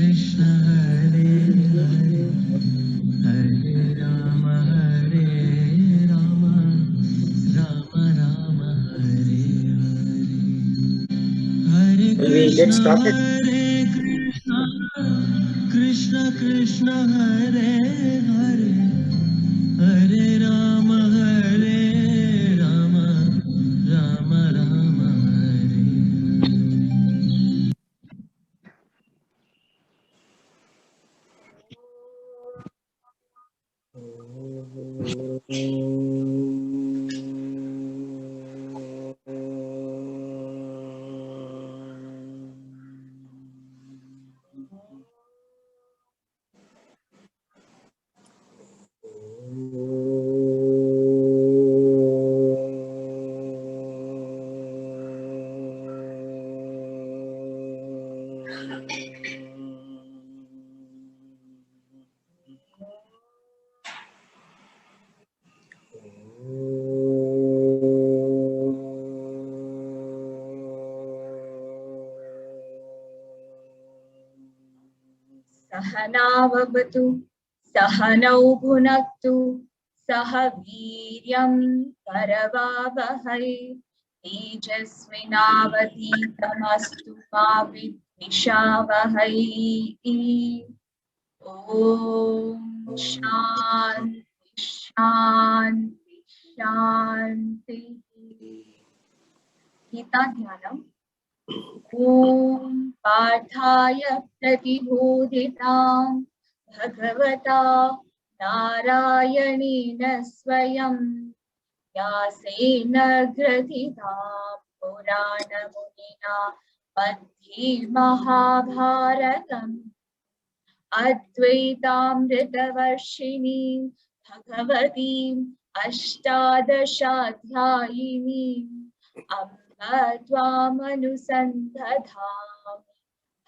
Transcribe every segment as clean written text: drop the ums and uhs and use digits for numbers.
Krishna Hare Hare Hare Ram Ram Ram Hare Hare Hare We get Krishna started. Krishna Krishna Hare Hare Hare Ram Ram Ram Ram हरे सहनावतु सहनौ भुनक्तु सह वीर्यं करवावहै तेजस्विनावतीतमस्तु मा विद्विषावहै। ॐ शान्ति शान्ति शान्ति। गीता ध्यानम्। ॐ पार्थाय प्रतिबोधितां भगवता नारायणेन स्वयं व्यासेन ग्रथितां पुराणमुनिना मध्ये महाभारतम् अद्वैतामृतवर्षिणीं भगवतीम् अष्टादशाध्यायिनीम् अम्ब त्वामनुसन्धधामि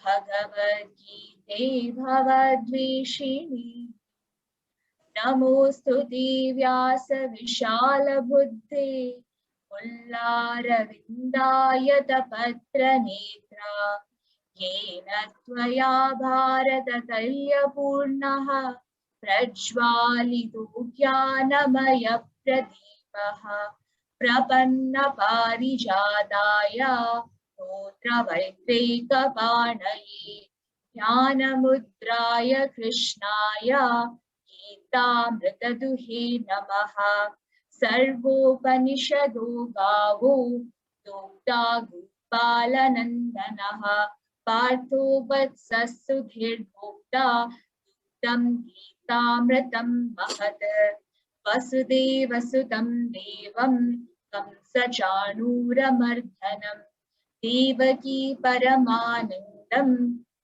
भगवद्गीते भवद्वेषिणी। नमोऽस्तुते व्यासविशालबुद्धे पुल्लारविन्दायतपत्रनेत्रा येन त्वया भारततैलपूर्णः प्रज्वालितो ज्ञानमयप्रदीपः प्रपन्नपारिजाताय स्तोत्रवैत्रेकपाणये ज्ञानमुद्राय कृष्णाय गीतामृतदुहे नमः। सर्वोपनिषदो गावो दोग्धा गोपालनन्दनः पार्थो वत्ससुधीर्भोक्ता दुग्धं गीतामृतं महत्। वसुदेवसुतं देवं कंसचाणूरमर्दनं देवकी परमानन्दं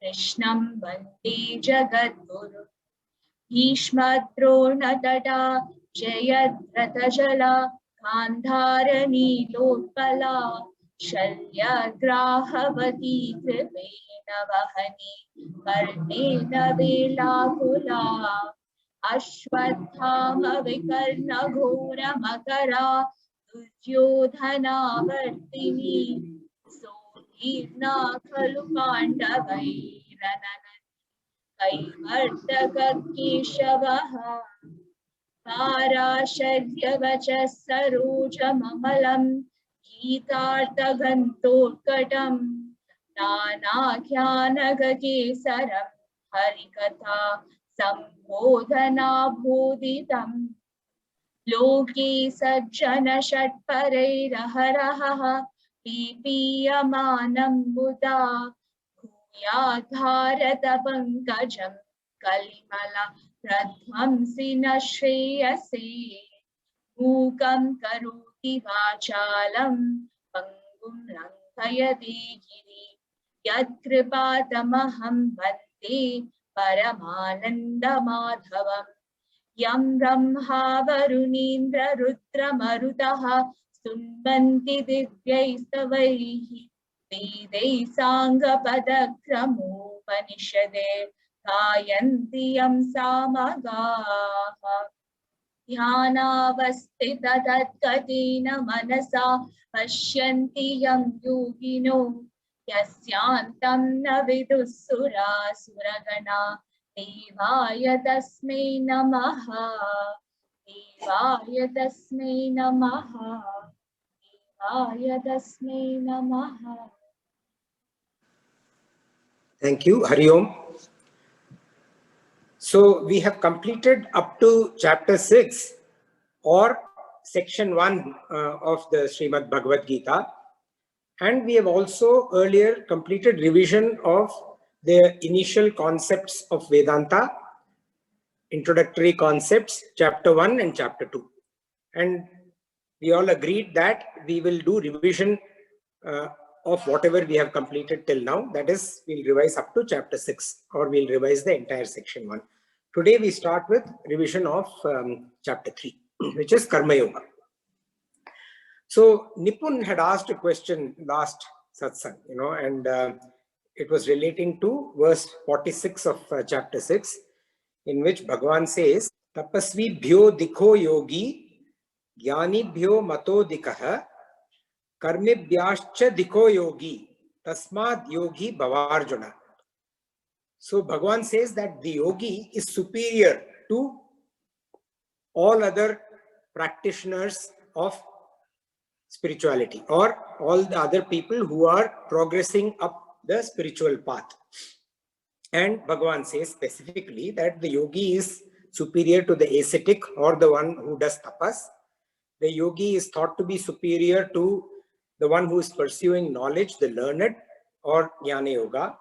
कृष्णं वन्दे जगद्गुरुम्। भीष्मद्रोणतटा जयद्रथजला गान्धारनीलोत्पला शल्यग्राहवती कृपेण वहनी कर्णेन वेलाकुला अश्वत्थामविकर्णघोरमकरा दुर्योधनावर्तिनी सोऽतीर्णा खलु पाण्डवैरनन कैवर्तककेशवः पाराशर्यवचः सरोजममलं गीतार्थगन्धोत्कटं नानाख्यानगकेसरं हरिकथा सम्बोधनाभूदितम् लोके सज्जनषट्परैरहरहः पीपीयमानं मुदा भूयात् भारतपङ्कजं कलिमला प्रध्वंसि न श्रेयसे। मूकं करोति वाचालं पङ्गुं लङ्घयते गिरिं यत्कृपातमहं वन्दे परमानन्दमाधवम्। यं ब्रह्मा वरुणीन्द्र रुद्रमरुतः स्तुवन्ति दिव्यैस्तवैः वेदैः साङ्गपदक्रमोपनिषदे गायन्ति यं सामगाः। ध्यानावस्थिततत्कतेन मनसा पश्यन्ति यं योगिनो यस्यान्तं न विदुः सुरासुरगणा देवाय तस्मै नमः देवाय तस्मै नमः देवाय तस्मै नमः. Thank you. Hari Om. So we have completed up to chapter 6 or section 1 of the Srimad Bhagavad Gita. And we have also earlier completed revision of the initial concepts of Vedanta, introductory concepts, chapter 1 and chapter 2. And we all agreed that we will do revision of whatever we have completed till now. That is, we'll revise up to chapter 6 or we'll revise the entire section 1. Today we start with revision of chapter 3, which is Karma Yoga. So Nipun had asked a question last satsang, and it was relating to verse 46 of chapter 6, in which Bhagavan says, Tapasvi bhyo dikho yogi, jnani bhyo mato dikaha, karmibhyascha dikho yogi, tasmad yogi bhavarjuna. So Bhagavan says that the yogi is superior to all other practitioners of spirituality or all the other people who are progressing up the spiritual path. And Bhagavan says specifically that the yogi is superior to the ascetic or the one who does tapas. The yogi is thought to be superior to the one who is pursuing knowledge, the learned, or jnana yoga,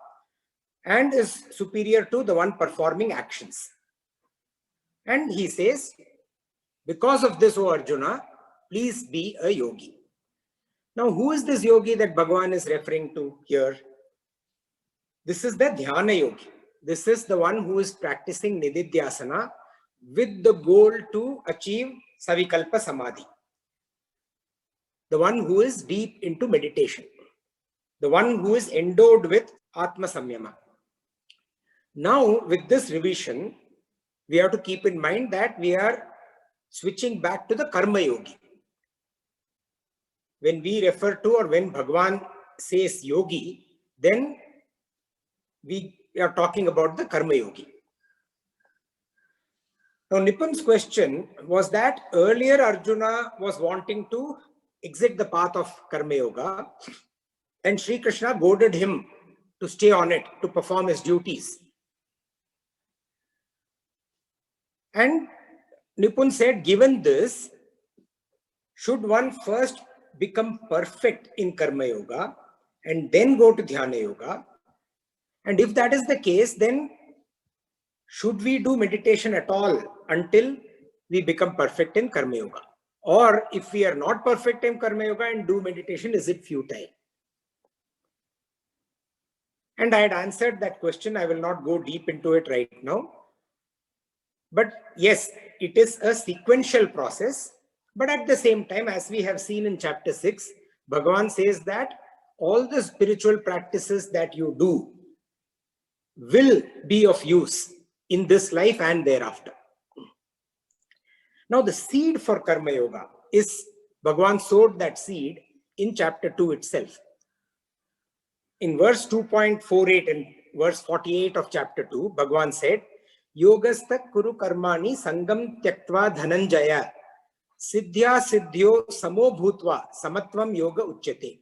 and is superior to the one performing actions. And he says, because of this, O Arjuna, please be a yogi. Now, who is this yogi that Bhagavan is referring to here? This is the dhyana yogi. This is the one who is practicing nididhyasana with the goal to achieve savikalpa samadhi. The one who is deep into meditation. The one who is endowed with atma samyama. Now, with this revision, we have to keep in mind that we are switching back to the karma yogi. When we refer to or when Bhagavan says yogi, then we are talking about the karma yogi. Now, Nipun's question was that earlier Arjuna was wanting to exit the path of karma yoga, and Sri Krishna goaded him to stay on it, to perform his duties. And Nipun said, given this, should one first become perfect in karma yoga and then go to dhyana yoga? And if that is the case, then should we do meditation at all until we become perfect in karma yoga? Or if we are not perfect in karma yoga and do meditation, is it futile? And I had answered that question. I will not go deep into it right now. But yes, it is a sequential process. But at the same time, as we have seen in chapter 6, Bhagavan says that all the spiritual practices that you do will be of use in this life and thereafter. Now, the seed for Karma Yoga is, Bhagavan sowed that seed in chapter 2 itself. In verse 2.48 and verse 48 of chapter 2, Bhagavan said, Yogastha kuru karmani sangam tyaktva dhananjaya siddhya siddhyo samo bhutva samatvam yoga uchyate.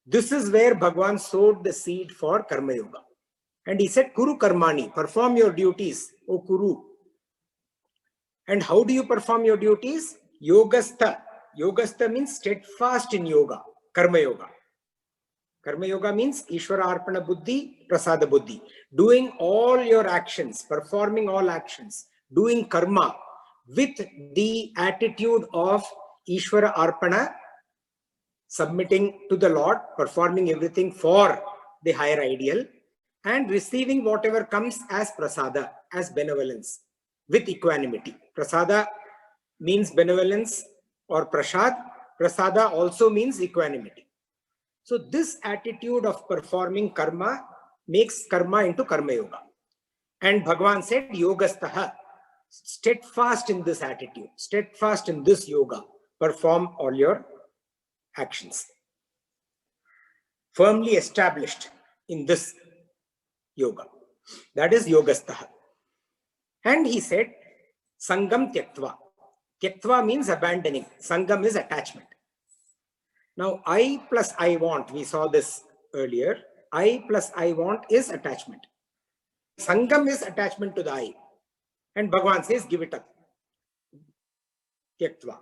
This is where Bhagavan sowed the seed for Karma Yoga. And he said, Kuru karmani, perform your duties, O Kuru. And how do you perform your duties? Yogastha. Yogastha means steadfast in yoga, Karma Yoga. Karma Yoga means Ishvara Arpana Buddhi, Prasada Buddhi. Doing all your actions, performing all actions, doing karma with the attitude of Ishvara Arpana, submitting to the Lord, performing everything for the higher ideal, and receiving whatever comes as prasada, as benevolence, with equanimity. Prasada means benevolence or prasad. Prasada also means equanimity. So this attitude of performing karma makes karma into Karma Yoga. And Bhagavan said, Yogastaha, steadfast in this attitude, steadfast in this yoga, perform all your actions. firmly established in this yoga. That is yogastaha. And he said, Sangam Tyaktva. Tyaktva means abandoning. Sangam is attachment. Now, I plus I want, we saw this earlier. I plus I want is attachment. Sangam is attachment to the I. And Bhagavan says, give it up. Tyaktva.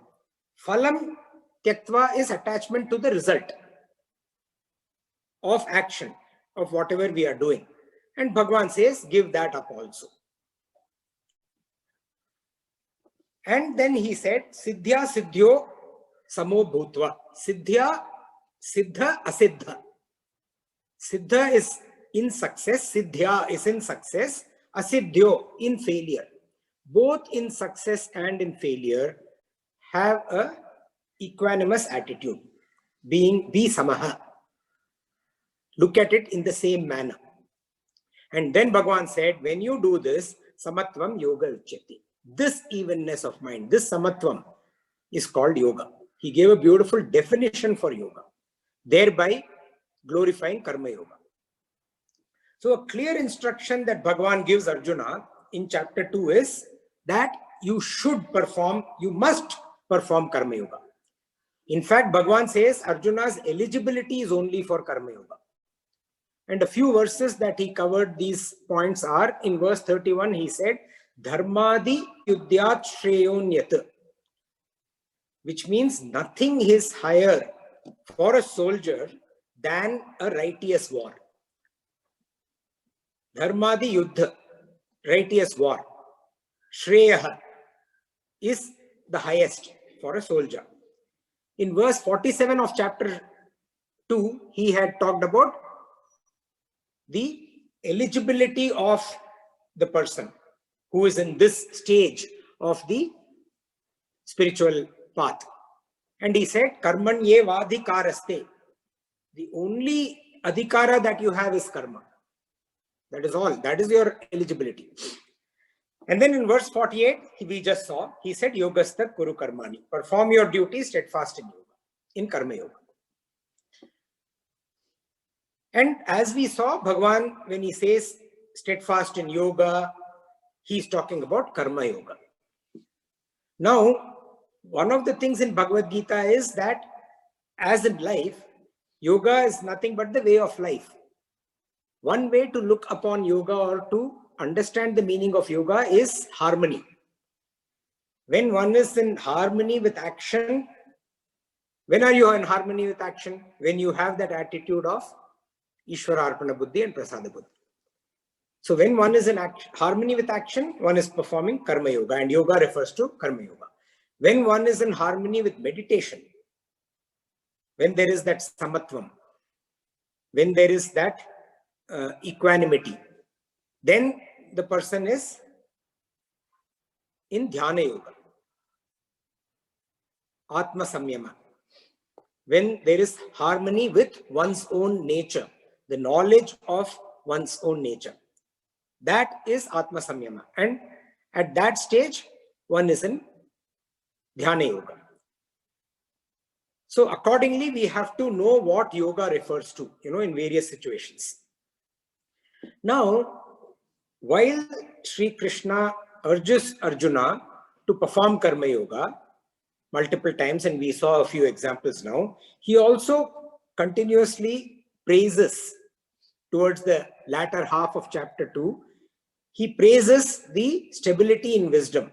Phalam Tyaktva is attachment to the result of action, of whatever we are doing. And Bhagavan says, give that up also. And then he said, Siddhya Siddhyo Samo Bhutva. Siddhya, Siddha, Asiddha. Siddha is in success, Siddhya is in success, Asiddhyo in failure. Both in success and in failure have a equanimous attitude, being be samaha. Look at it in the same manner. And then Bhagavan said, when you do this, samatvam yoga uchyati. This evenness of mind, this samatvam is called yoga. He gave a beautiful definition for yoga, thereby glorifying karma yoga. So a clear instruction that Bhagavan gives Arjuna in chapter 2 is that you should perform, you must perform karma yoga. In fact, Bhagavan says Arjuna's eligibility is only for karma yoga. And a few verses that he covered these points are, in verse 31, he said, Dharmadi yuddhyat shreyonyat, which means nothing is higher for a soldier than a righteous war. Dharmadi yuddha, righteous war. Shreyaha is the highest for a soldier. In verse 47 of chapter 2, he had talked about the eligibility of the person who is in this stage of the spiritual path. And he said, Karmanye vadhikaraste. The only adhikara that you have is karma. That is all. That is your eligibility. And then in verse 48, we just saw, he said, Yogastha Kuru Karmani. Perform your duty steadfast in yoga, in karma yoga. And as we saw, Bhagavan, when he says steadfast in yoga, he's talking about karma yoga. Now, one of the things in Bhagavad Gita is that, as in life, yoga is nothing but the way of life. One way to look upon yoga or to understand the meaning of yoga is harmony. When one is in harmony with action, when are you in harmony with action? When you have that attitude of Ishvara Arpana Buddhi and Prasada Buddhi. So when one is in harmony with action, one is performing karma yoga, and yoga refers to karma yoga. When one is in harmony with meditation, when there is that samatvam, when there is that equanimity, then the person is in dhyana yoga, atma samyama. When there is harmony with one's own nature, the knowledge of one's own nature, that is atma samyama. And at that stage, one is in dhyana yoga. So accordingly, we have to know what yoga refers to, in various situations. Now, while Sri Krishna urges Arjuna to perform karma yoga multiple times, and we saw a few examples now, he also continuously praises towards the latter half of chapter 2. He praises the stability in wisdom.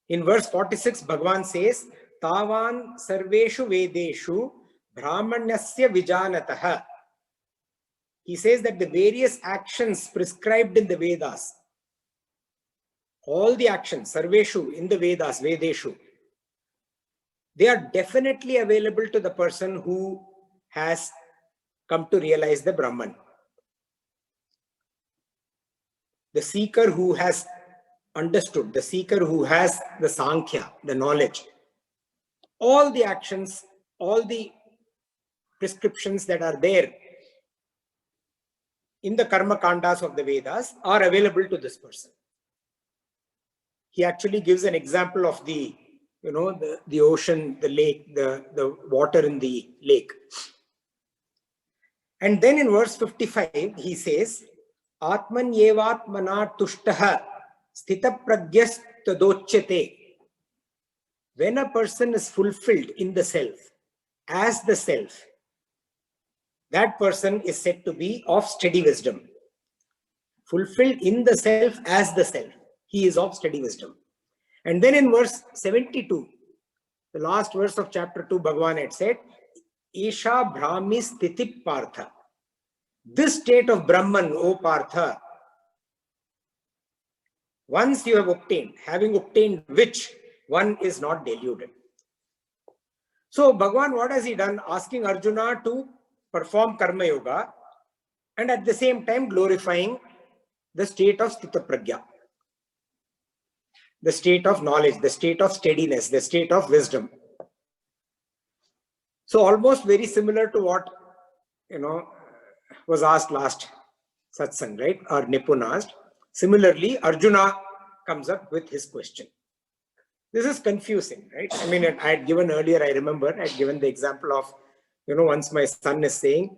In verse 46, Bhagavan says, Tavan sarveshu vedeshu brahmanyasya vijanataha. He says that the various actions prescribed in the Vedas, all the actions, sarveshu, in the Vedas, vedeshu, they are definitely available to the person who has come to realize the Brahman. The seeker who has understood, the seeker who has the Sankhya, the knowledge. All the actions, all the prescriptions that are there in the karma kandas of the Vedas are available to this person. He actually gives an example of the ocean, the lake, the water in the lake. And then in verse 55, he says, Atman yevatmana tushtaha sthita pragyas tadochyate. When a person is fulfilled in the self, as the self, that person is said to be of steady wisdom. Fulfilled in the self as the self, he is of steady wisdom. And then in verse 72, the last verse of chapter 2, Bhagavan had said, Isha Brahmi Sthiti Partha. This state of Brahman, O Partha, once you have obtained, having obtained which, one is not deluded. So Bhagavan, what has he done? Asking Arjuna to perform Karma Yoga and at the same time glorifying the state of Sthita Pragya, the state of knowledge, the state of steadiness, the state of wisdom. So almost very similar to what, was asked last satsang, right? Or Nipun asked. Similarly, Arjuna comes up with his question. This is confusing, right? I mean, I had given earlier, I remember, I had given the example of, once my son is saying,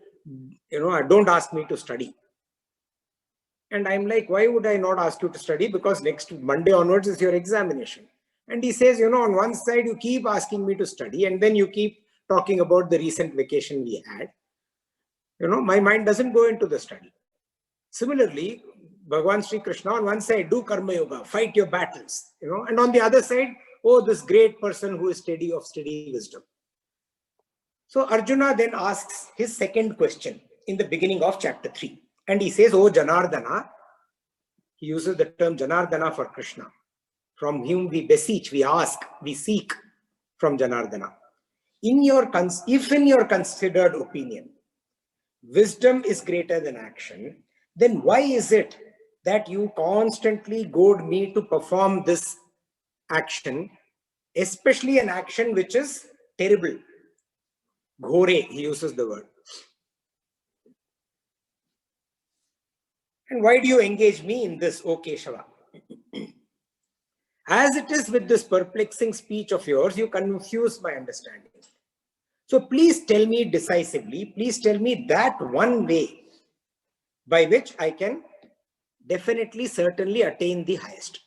don't ask me to study. And I'm like, why would I not ask you to study? Because next Monday onwards is your examination. And he says, on one side, you keep asking me to study, and then you keep talking about the recent vacation we had. My mind doesn't go into the study. Similarly, Bhagavan Sri Krishna, on one side, do Karma Yoga, fight your battles, and on the other side, oh, this great person who is steady of steady wisdom. So Arjuna then asks his second question in the beginning of chapter 3. And he says, oh Janardana, he uses the term Janardana for Krishna, from whom we beseech, we ask, we seek from Janardana. If in your considered opinion, wisdom is greater than action, then why is it that you constantly goad me to perform this action, especially an action which is terrible? Ghore, he uses the word. And why do you engage me in this, O Keshava? As it is with this perplexing speech of yours, you confuse my understanding. So please tell me decisively, please tell me that one way by which I can definitely, certainly attain the highest.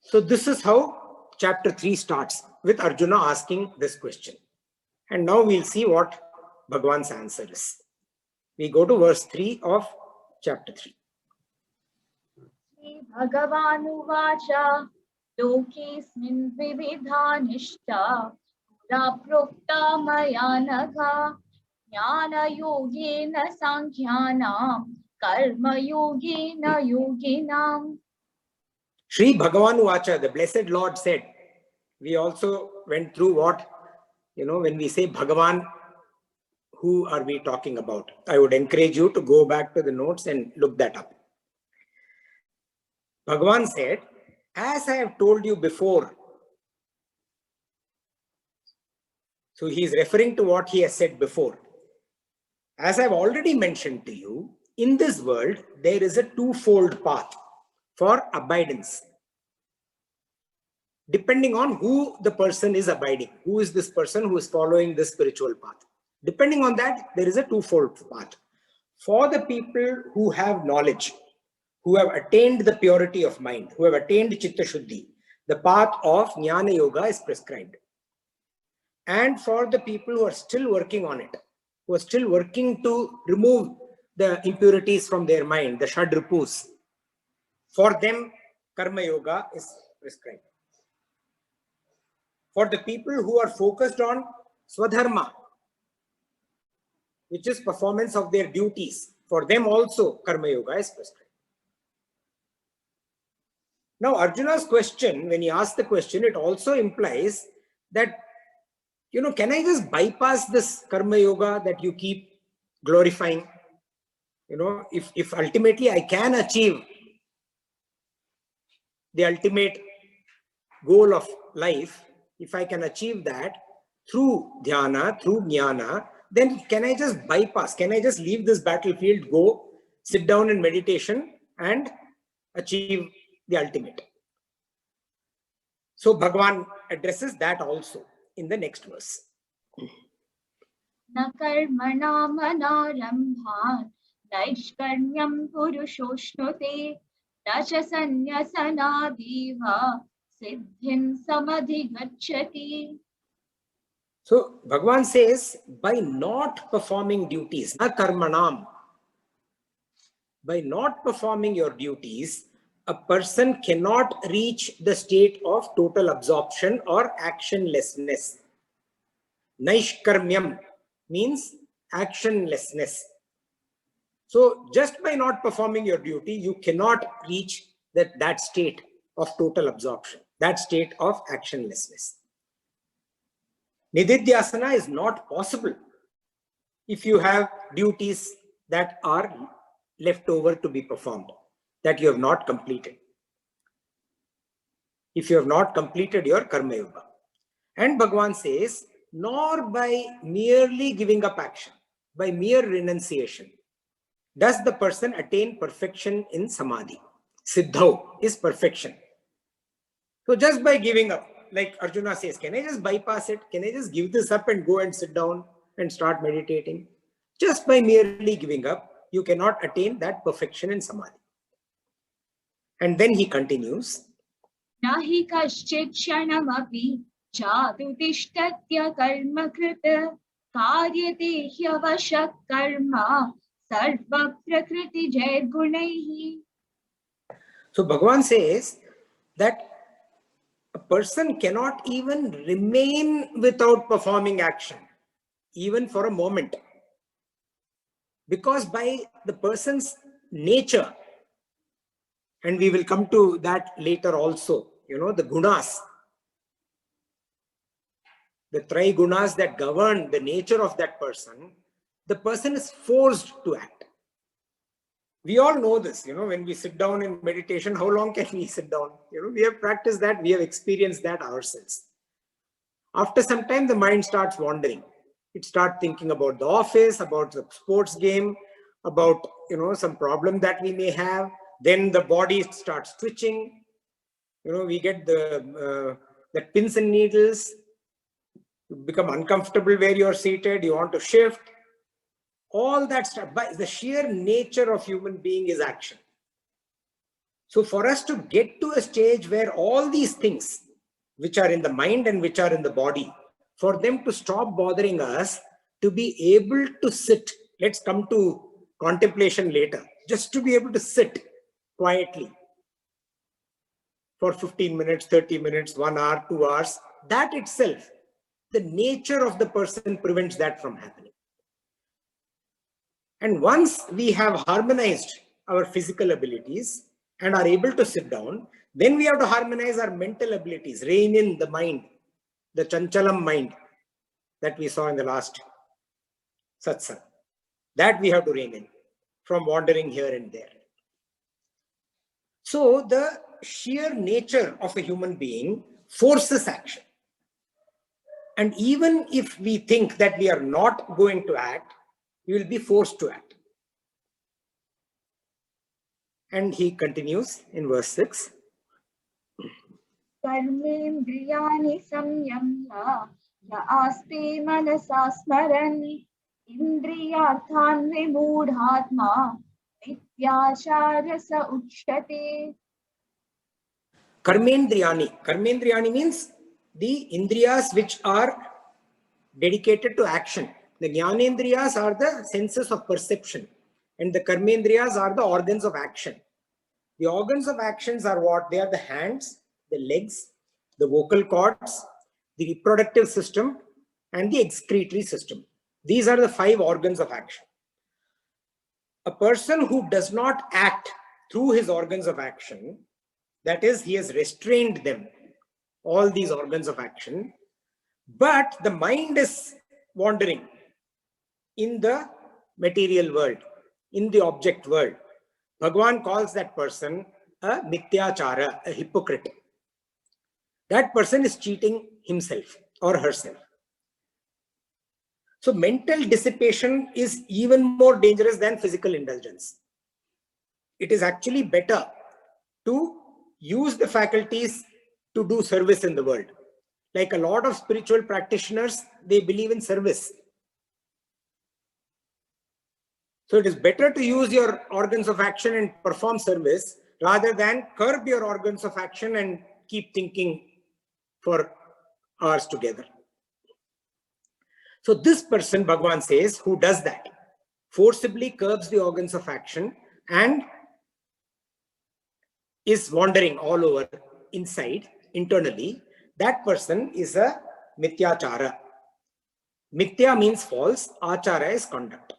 So this is how chapter 3 starts, with Arjuna asking this question. And now we'll see what Bhagavan's answer is. We go to verse 3 of chapter 3. Bhagavanu vacha lokesmin vividha nishta pura prokta maya nagha jnana yogena sankhyanam karma yogena yoginam. Sri Bhagavanu vacha, the blessed Lord said. We also went through what, when we say Bhagavan, who are we talking about? I would encourage you to go back to the notes and look that up. Bhagavan said, as I have told you before. So he is referring to what he has said before. As I've already mentioned to you, in this world, there is a twofold path for abidance. Depending on who the person is abiding, who is this person who is following this spiritual path. Depending on that, there is a twofold path. For the people who have knowledge, who have attained the purity of mind, who have attained Chitta Shuddhi, the path of Jnana Yoga is prescribed. And for the people who are still working on it, who are still working to remove the impurities from their mind, the Shadripus, for them, Karma Yoga is prescribed. For the people who are focused on Swadharma, which is performance of their duties, for them also Karma Yoga is prescribed. Now, Arjuna's question, when he asked the question, it also implies that, can I just bypass this Karma Yoga that you keep glorifying? If ultimately I can achieve the ultimate goal of life, if I can achieve that through dhyana, through jnana, then can I just bypass? Can I just leave this battlefield, go sit down in meditation and achieve the ultimate? So Bhagavan addresses that also in the next verse. न कर्मणामनारम्भान् नैष्कर्म्यं पुरुषोऽश्नुते न च सन्न्यसनादेव सिद्धिं समधिगच्छति. So Bhagavan says, by not performing duties, na karmanam, by not performing your duties, a person cannot reach the state of total absorption or actionlessness. Naishkarmyam means actionlessness. So just by not performing your duty, you cannot reach that state of total absorption, that state of actionlessness. Nididhyasana is not possible if you have duties that are left over to be performed, that you have not completed. If you have not completed your Karma Yoga. And Bhagavan says, nor by merely giving up action, by mere renunciation, does the person attain perfection in Samadhi. Siddhau is perfection. So just by giving up, like Arjuna says, can I just bypass it? Can I just give this up and go and sit down and start meditating? Just by merely giving up, you cannot attain that perfection in Samadhi. And then he continues. Nahi kaschit kshanamapi jatu tishtatya karma krita karyate hyavashak karma sarva prakriti jay gunaihi. So Bhagavan says that a person cannot even remain without performing action, even for a moment. Because by the person's nature, and we will come to that later also, the gunas, the tri-gunas that govern the nature of that person, the person is forced to act. We all know this, when we sit down in meditation, how long can we sit down? We have practiced that, we have experienced that ourselves. After some time, the mind starts wandering. It starts thinking about the office, about the sports game, about, some problem that we may have. Then the body starts twitching. We get the pins and needles. You become uncomfortable where you're seated. You want to shift. All that stuff. But the sheer nature of human being is action. So for us to get to a stage where all these things, which are in the mind and which are in the body, for them to stop bothering us, to be able to sit. Let's come to contemplation later. Just to be able to sit quietly for 15 minutes, 30 minutes, 1 hour, 2 hours. That itself, the nature of the person prevents that from happening. And once we have harmonized our physical abilities and are able to sit down, then we have to harmonize our mental abilities, rein in the mind, the chanchalam mind that we saw in the last satsang. That we have to rein in from wandering here and there. So the sheer nature of a human being forces action. And even if we think that we are not going to act, we will be forced to act. And he continues in verse 6. Karmendriyani samyamya ya aste manasa smaran indriyarthan vimudhatma nityacharasa uchyate. Karmendriyani. Karmendriyani means the indriyas which are dedicated to action. The jnanendriyas are the senses of perception, and the karmendriyas are the organs of action. The organs of actions are what? They are the hands, the legs, the vocal cords, the reproductive system, and the excretory system. These are the 5 organs of action. A person who does not act through his organs of action, that is, he has restrained them, all these organs of action, but the mind is wandering in the material world, in the object world. Bhagavan calls that person a mithyachara, a hypocrite. That person is cheating himself or herself. So mental dissipation is even more dangerous than physical indulgence. It is actually better to use the faculties to do service in the world. Like a lot of spiritual practitioners, they believe in service. So it is better to use your organs of action and perform service rather than curb your organs of action and keep thinking for hours together. So this person, Bhagavan says, who does that, forcibly curbs the organs of action and is wandering all over inside, internally, that person is a Mityachara. Mithya means false, Achara is conduct.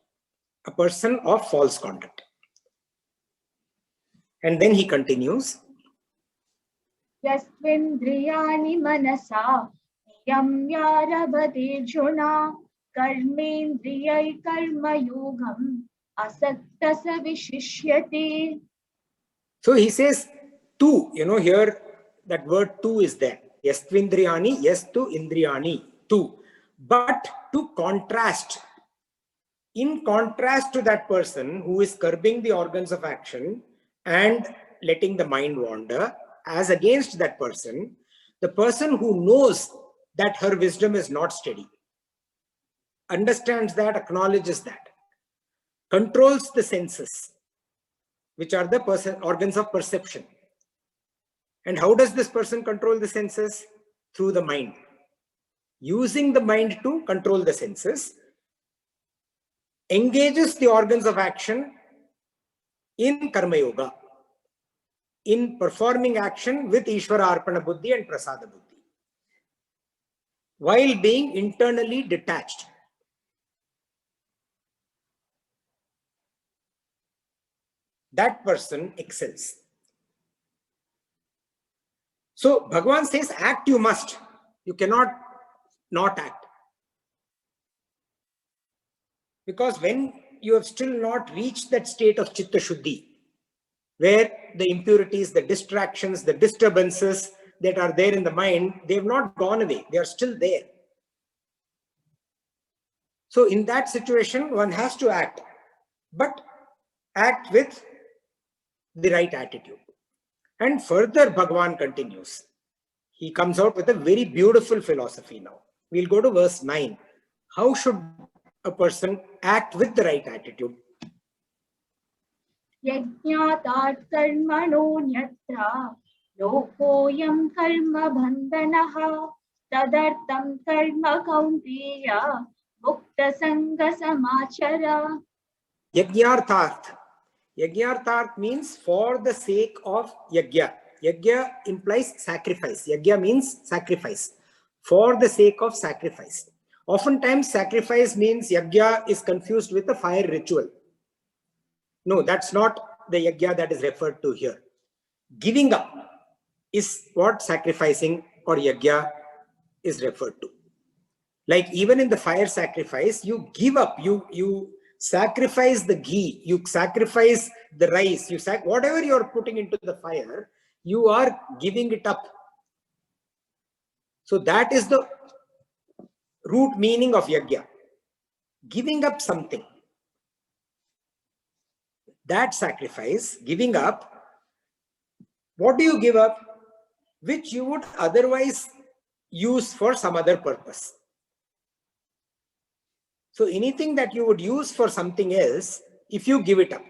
A person of false conduct. And then he continues. Yastvindriyani manasa yamyarabhatirjuna karmendriyai karma yogam asaktasa vishishyate. So he says, tu, here that word tu is there. Yastvindriyani, yastu indriyani, tu. But to contrast, in contrast to that person who is curbing the organs of action and letting the mind wander, as against that person, the person who knows that her wisdom is not steady, understands that, acknowledges that, controls the senses, which are the organs of perception. And how does this person control the senses? Through the mind. Using the mind to control the senses, engages the organs of action in Karma Yoga, in performing action with Ishvara Arpana Buddhi and Prasada Buddhi, while being internally detached. That person excels. So Bhagavan says, act you must. You cannot not act. Because when you have still not reached that state of Chitta Shuddhi, where the impurities, the distractions, the disturbances that are there in the mind, they have not gone away. They are still there. So in that situation, one has to act, but act with the right attitude. And further, Bhagavan continues. He comes out with a very beautiful philosophy now. We'll go to verse 9. How should a person act with the right attitude? Yajñātāt karmano nyatra lokoyam karma bandhanaha tadartam karma kaunteya mukta sanga samachara. Yajñārtāt. Yajñārtāt means for the sake of yajna. Yajna implies sacrifice. Yajna means sacrifice. For the sake of sacrifice. Oftentimes, sacrifice means yajna is confused with a fire ritual. No, that's not the yajna that is referred to here. Giving up is what sacrificing or yajna is referred to. Like even in the fire sacrifice, you give up, you sacrifice the ghee, you sacrifice the rice, whatever you are putting into the fire, you are giving it up. So that is the root meaning of yajna. Giving up something. That sacrifice, giving up, what do you give up? Which you would otherwise use for some other purpose. So anything that you would use for something else, if you give it up.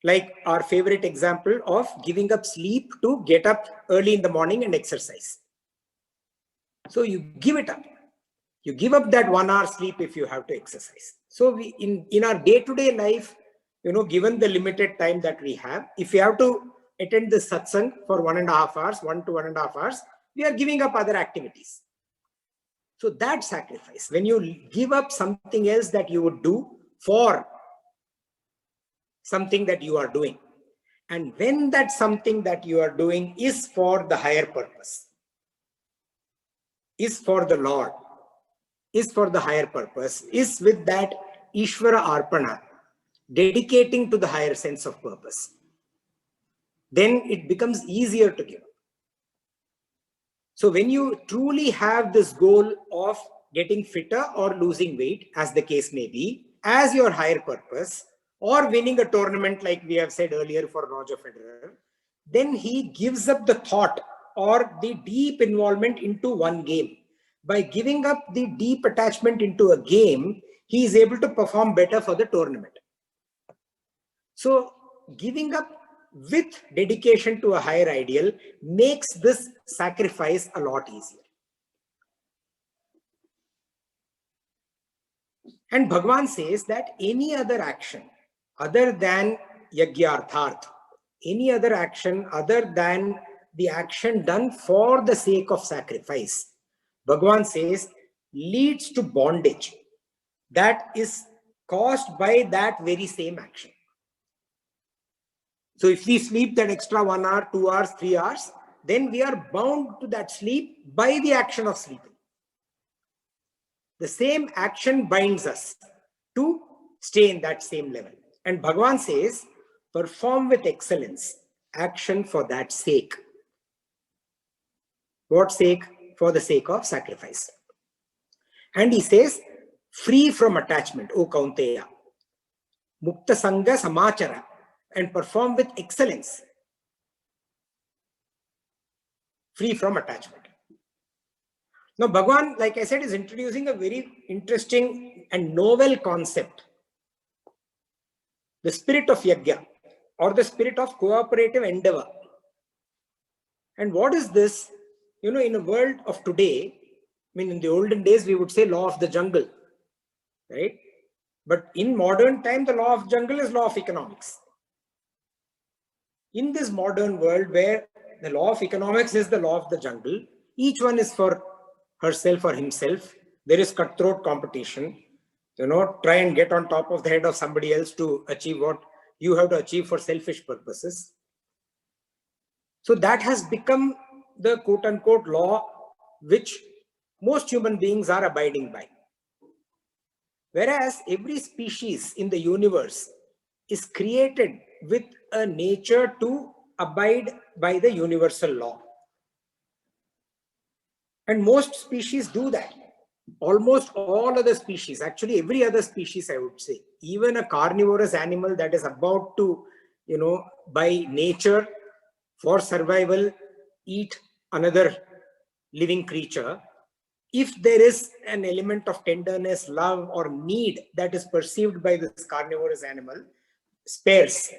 Like our favorite example of giving up sleep to get up early in the morning and exercise. So you give it up. You give up that 1 hour sleep if you have to exercise. So we, in our day-to-day life, given the limited time that we have, if we have to attend the satsang for 1.5 hours, 1 to 1.5 hours, we are giving up other activities. So that sacrifice, when you give up something else that you would do for something that you are doing, and when that something that you are doing is for the higher purpose, is for the Lord, is for the higher purpose, is with that Ishvara Arpana, dedicating to the higher sense of purpose, then it becomes easier to give. So when you truly have this goal of getting fitter or losing weight, as the case may be, as your higher purpose, or winning a tournament like we have said earlier for Roger Federer, then he gives up the thought or the deep involvement into one game. By giving up the deep attachment into a game, he is able to perform better for the tournament. So giving up with dedication to a higher ideal makes this sacrifice a lot easier. And Bhagavan says that any other action other than yagyartharth, any other action other than the action done for the sake of sacrifice, Bhagavan says, leads to bondage that is caused by that very same action. So if we sleep that extra 1 hour, 2 hours, 3 hours, then we are bound to that sleep by the action of sleeping. The same action binds us to stay in that same level. And Bhagavan says, perform with excellence, action for that sake. What sake? For the sake of sacrifice. And he says, free from attachment, O Kaunteya, Mukta Sangha Samachara, and perform with excellence, free from attachment. Now, Bhagavan, like I said, is introducing a very interesting and novel concept. The spirit of yajna, or the spirit of cooperative endeavor. And what is this? You know, in a world of today, I mean, in the olden days, we would say law of the jungle, right? But in modern time, the law of jungle is law of economics. In this modern world where the law of economics is the law of the jungle, each one is for herself or himself. There is cutthroat competition, you know, try and get on top of the head of somebody else to achieve what you have to achieve for selfish purposes. So that has become the quote unquote law which most human beings are abiding by. Whereas every species in the universe is created with a nature to abide by the universal law. And most species do that. Almost all other species, actually every other species, I would say, even a carnivorous animal that is about to, you know, by nature, for survival, eat another living creature, if there is an element of tenderness, love, or need that is perceived by this carnivorous animal, spares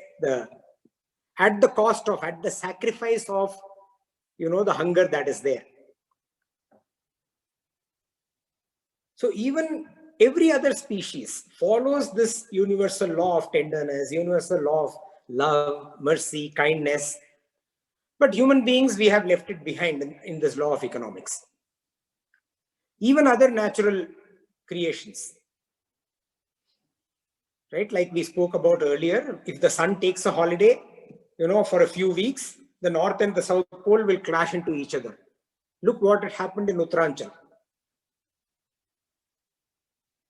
at the cost of, at the sacrifice of, you know, the hunger that is there. So even every other species follows this universal law of tenderness, universal law of love, mercy, kindness. But human beings, we have left it behind in this law of economics. Even other natural creations, right? Like we spoke about earlier, if the sun takes a holiday, you know, for a few weeks, the North and the South Pole will clash into each other. Look what had happened in Uttaranchal.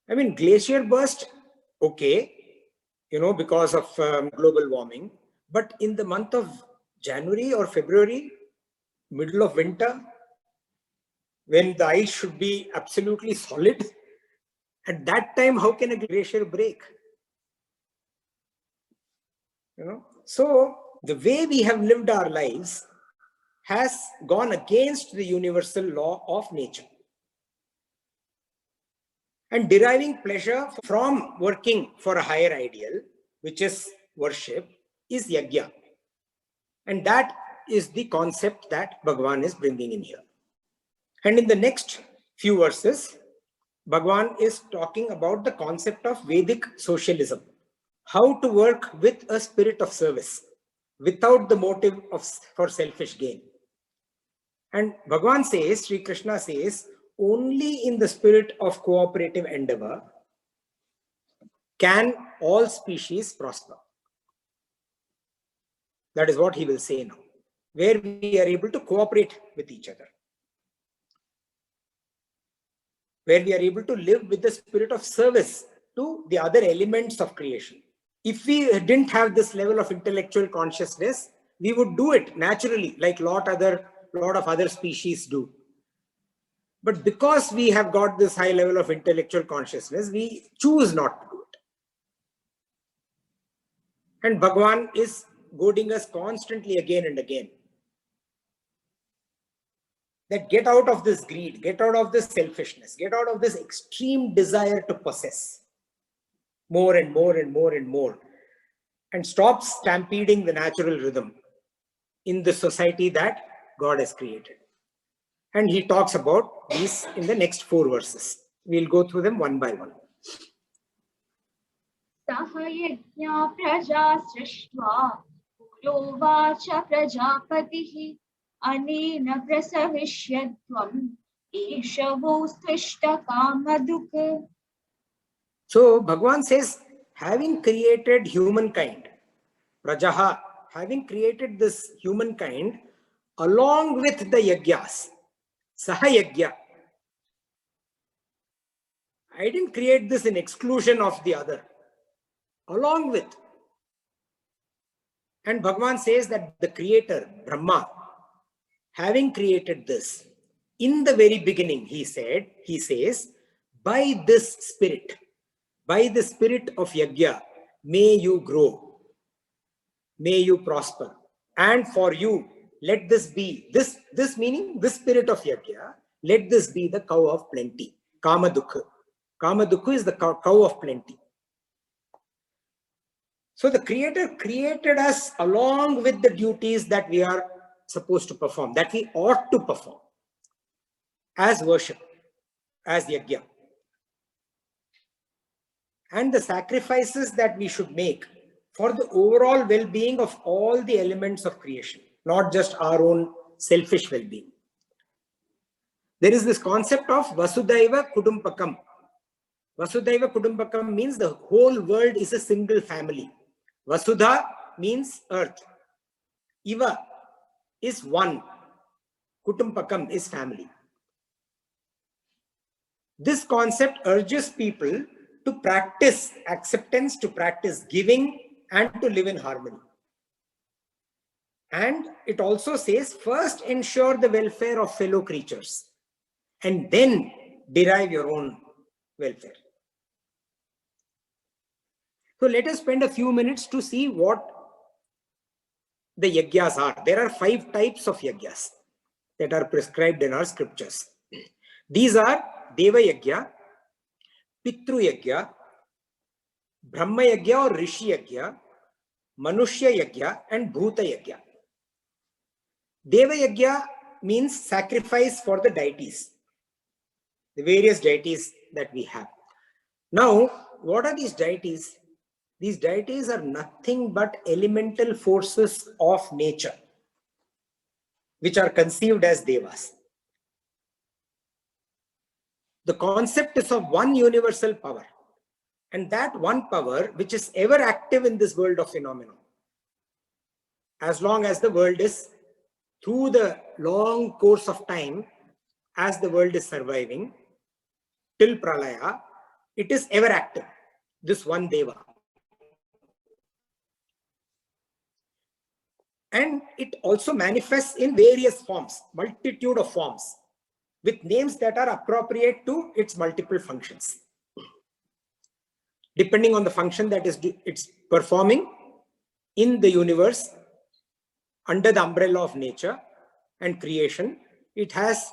I mean, glacier burst, okay, you know, because of global warming. But in the month of January or February, middle of winter, when the ice should be absolutely solid, at that time, how can a glacier break? You know, so the way we have lived our lives has gone against the universal law of nature. And deriving pleasure from working for a higher ideal, which is worship, is yajna. And that is the concept that Bhagavan is bringing in here. And in the next few verses, Bhagavan is talking about the concept of Vedic socialism. How to work with a spirit of service without the motive for selfish gain. And Bhagavan says, Sri Krishna says, only in the spirit of cooperative endeavor can all species prosper. That is what he will say now, where we are able to cooperate with each other, where we are able to live with the spirit of service to the other elements of creation. If we didn't have this level of intellectual consciousness, we would do it naturally, like a lot of other species do. But because we have got this high level of intellectual consciousness, we choose not to do it. And Bhagavan is goading us constantly again and again that get out of this greed, get out of this selfishness, get out of this extreme desire to possess. more and more and more and more, and stops stampeding the natural rhythm in the society that God has created. And he talks about these in the next 4 verses. We'll go through them one by one. Sahayajna praja srishva purovacha prajapatihi anena prasavishyatvam eshavostishta kamaduk. So Bhagavan says, having created humankind, Prajaha, having created this humankind along with the yagyas, Sahayagya. I didn't create this in exclusion of the other, along with. And Bhagavan says that the creator, Brahma, having created this, in the very beginning, he says, by this spirit, by the spirit of Yagya, may you grow, may you prosper. And for you, let this be, this meaning, this spirit of Yagya, let this be the cow of plenty, Kamadukha. Kamadukha is the cow of plenty. So the Creator created us along with the duties that we are supposed to perform, that we ought to perform as worship, as Yagya. And the sacrifices that we should make for the overall well-being of all the elements of creation, not just our own selfish well-being. There is this concept of Vasudhaiva Kudumbakam. Vasudhaiva Kudumbakam means the whole world is a single family. Vasudha means earth. Iva is one. Kudumbakam is family. This concept urges people to practice acceptance, to practice giving, and to live in harmony. And it also says, first ensure the welfare of fellow creatures, and then derive your own welfare. So let us spend a few minutes to see what the yagyas are. There are 5 types of yagyas that are prescribed in our scriptures. These are Deva Yagya, Pitru Yagya, Brahma Yagya or Rishi Yagya, Manushya Yagya, and Bhuta Yagya. Deva Yagya means sacrifice for the deities, the various deities that we have. Now, what are these deities? These deities are nothing but elemental forces of nature, which are conceived as devas. The concept is of one universal power, and that one power which is ever active in this world of phenomena. As long as the world is, through the long course of time, as the world is surviving, till Pralaya, it is ever active, this one Deva. And it also manifests in various forms, multitude of forms, with names that are appropriate to its multiple functions. Depending on the function that it's performing in the universe, under the umbrella of nature and creation, it has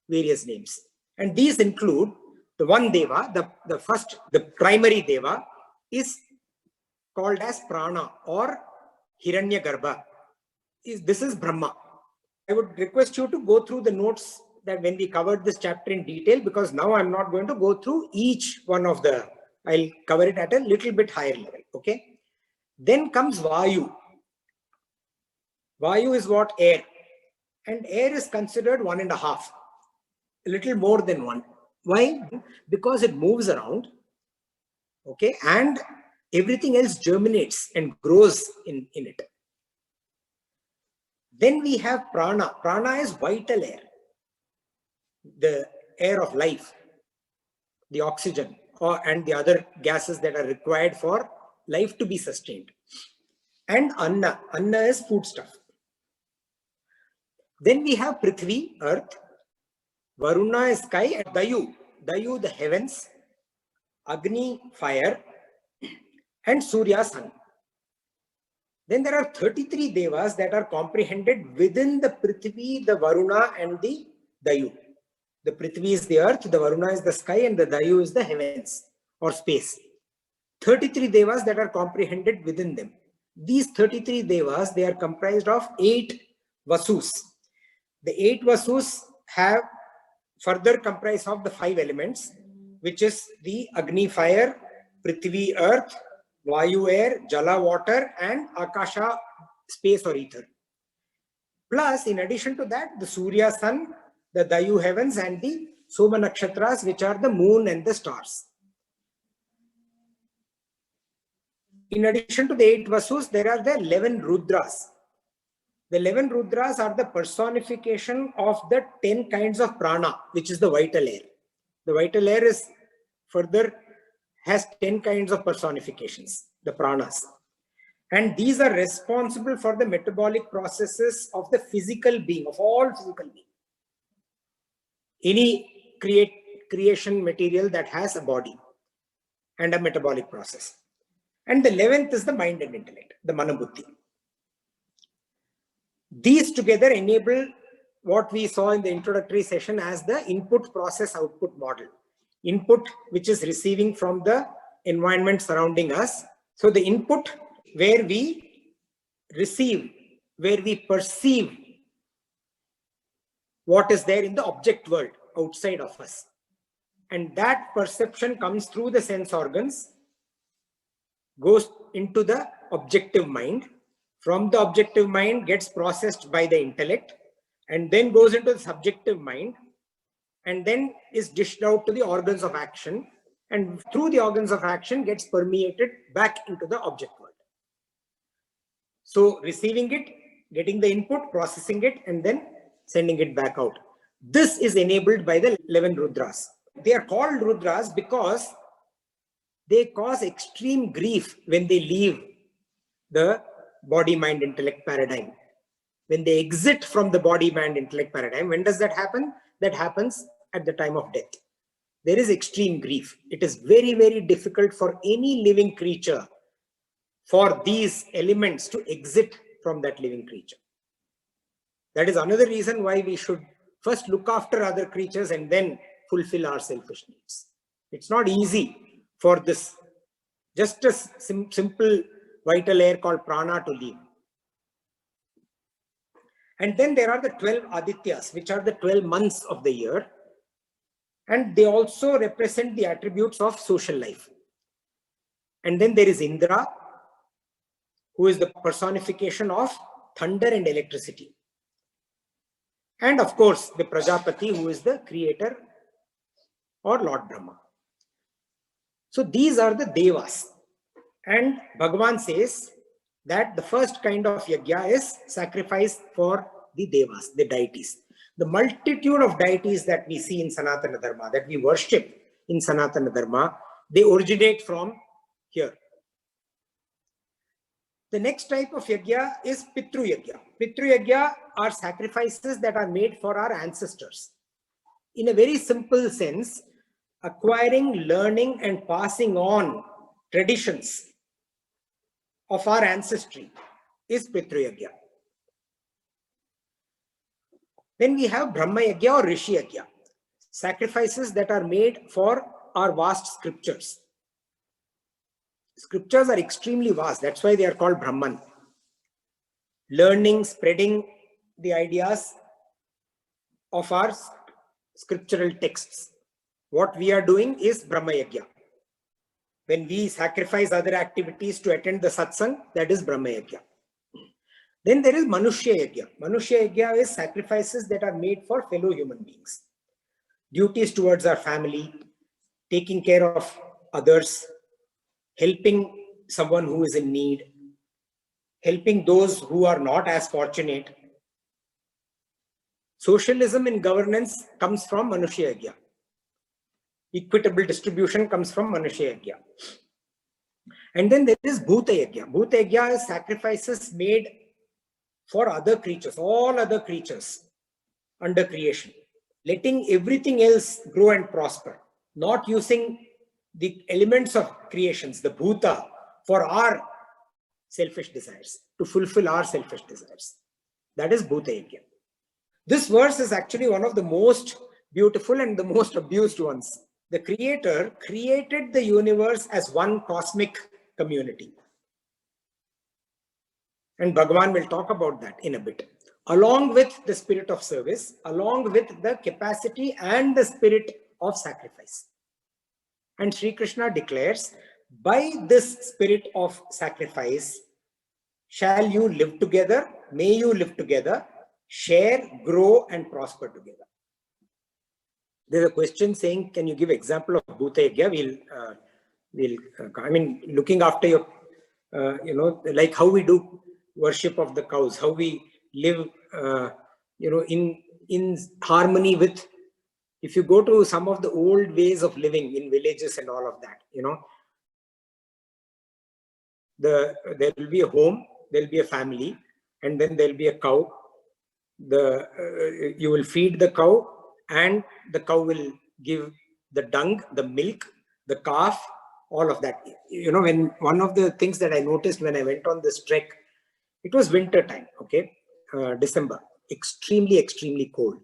various names. And these include the one Deva, the primary Deva is called as Prana or Hiranyagarbha. This is Brahma. I would request you to go through the notes that when we covered this chapter in detail, because now I'm not going to go through each one of the, I'll cover it at a little bit higher level, okay? Then comes Vayu. Vayu is what? Air. And air is considered 1.5, a little more than 1. Why? Because it moves around, okay? And everything else germinates and grows in it. Then we have Prana. Prana is vital air, the air of life, the oxygen, and the other gases that are required for life to be sustained. And Anna. Anna is foodstuff. Then we have Prithvi, earth, Varuna is sky, and Dayu. Dayu, the heavens, Agni, fire, and Surya, sun. Then there are 33 devas that are comprehended within the Prithvi, the Varuna, and the Dayu. The Prithvi is the earth, the Varuna is the sky, and the Dayu is the heavens or space. 33 devas that are comprehended within them. These 33 devas, they are comprised of 8 vasus. The 8 vasus have further comprised of the 5 elements, which is the Agni fire, Prithvi earth, Vayu air, Jala water, and Akasha space or ether. Plus, in addition to that, the Surya sun, the Dayu heavens, and the Soma nakshatras, which are the moon and the stars. In addition to the 8 vasus, there are the 11 rudras. The 11 rudras are the personification of the 10 kinds of prana, which is the vital air. The vital air is further has 10 kinds of personifications, the pranas. And these are responsible for the metabolic processes of the physical being, of all physical being. Any creation material that has a body and a metabolic process. And the 11th is the mind and intellect, the Manabuddhi. These together enable what we saw in the introductory session as the input process output model. Input, which is receiving from the environment surrounding us. So the input where we receive, where we perceive what is there in the object world outside of us. And that perception comes through the sense organs, goes into the objective mind. From the objective mind gets processed by the intellect and then goes into the subjective mind and then is dished out to the organs of action, and through the organs of action gets permeated back into the object world. So receiving it, getting the input, processing it, and then sending it back out. This is enabled by the 11 rudras. They are called rudras because they cause extreme grief when they leave the body, mind, intellect paradigm. When they exit from the body, mind, intellect paradigm, when does that happen? That happens at the time of death. There is extreme grief. It is very, very difficult for any living creature for these elements to exit from that living creature. That is another reason why we should first look after other creatures and then fulfill our selfish needs. It's not easy for this just a simple vital air called prana to leave. And then there are the 12 Adityas, which are the 12 months of the year. And they also represent the attributes of social life. And then there is Indra, who is the personification of thunder and electricity. And of course, the Prajapati, who is the creator or Lord Brahma. So these are the Devas. And Bhagavan says that the first kind of yajna is sacrifice for the Devas, the deities. The multitude of deities that we see in Sanatana Dharma, that we worship in Sanatana Dharma, they originate from here. The next type of yajna is Pitru Yajna. Pitru Yajna are sacrifices that are made for our ancestors. In a very simple sense, acquiring, learning, and passing on traditions of our ancestry is Pitru Yajna. Then we have Brahma Yajna or Rishi Yajna, sacrifices that are made for our vast scriptures. Scriptures are extremely vast, that's why they are called Brahman. Learning, spreading the ideas of our scriptural texts. What we are doing is Brahma Yajna. When we sacrifice other activities to attend the satsang, that is Brahma Yajna. Then there is Manushya Yajna. Manushya Yajna is sacrifices that are made for fellow human beings. Duties towards our family, taking care of others, helping someone who is in need, helping those who are not as fortunate. Socialism in governance comes from Manushya Yajna. Equitable distribution comes from Manushya Yajna. And then there is Bhuta Yajna. Bhuta Yajna is sacrifices made for other creatures, all other creatures under creation, letting everything else grow and prosper, not using the elements of creations, the Bhuta, for our selfish desires, to fulfill our selfish desires. That is Bhuta Yajna. This verse is actually one of the most beautiful and the most abused ones. the Creator created the universe as one cosmic community. And Bhagavan will talk about that in a bit. Along with the spirit of service, along with the capacity and the spirit of sacrifice. And Sri Krishna declares, by this spirit of sacrifice, shall you live together, may you live together, share, grow, and prosper together. There's a question saying, can you give example of Bhuta Yagya? I mean, looking after your, like how we do worship of the cows, how we live, in harmony with, if you go to some of the old ways of living in villages and all of that, there will be a home, there will be a family, and then there will be a cow. You will feed the cow, and the cow will give the dung, the milk, the calf, all of that. When one of the things that I noticed when I went on this trek, it was winter time, okay, December, extremely, extremely cold.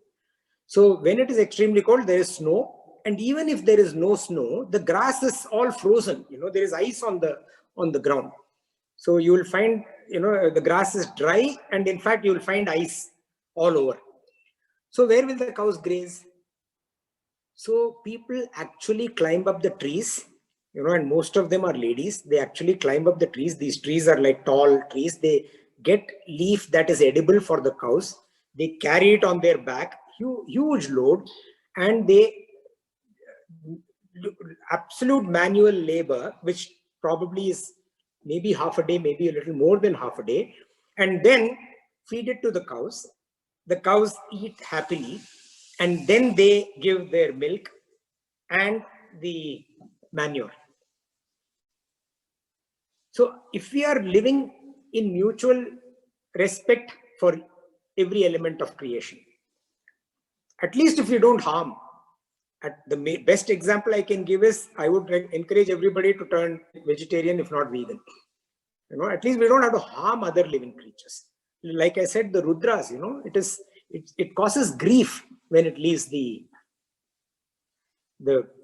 So when it is extremely cold, there is snow, and even if there is no snow, the grass is all frozen. There is ice on the ground. So you will find, the grass is dry, and in fact, you will find ice all over. So where will the cows graze? So people actually climb up the trees, and most of them are ladies. They actually climb up the trees. These trees are like tall trees. They get leaf that is edible for the cows. They carry it on their back, huge load, and they absolute manual labor, which probably is maybe half a day, maybe a little more than half a day, and then feed it to the cows. The cows eat happily, and then they give their milk and the manure. So if we are living in mutual respect for every element of creation, at least if we don't harm, the best example I can give is, I would encourage everybody to turn vegetarian, if not vegan. At least we don't have to harm other living creatures. Like I said, the Rudras, it causes grief when it leaves the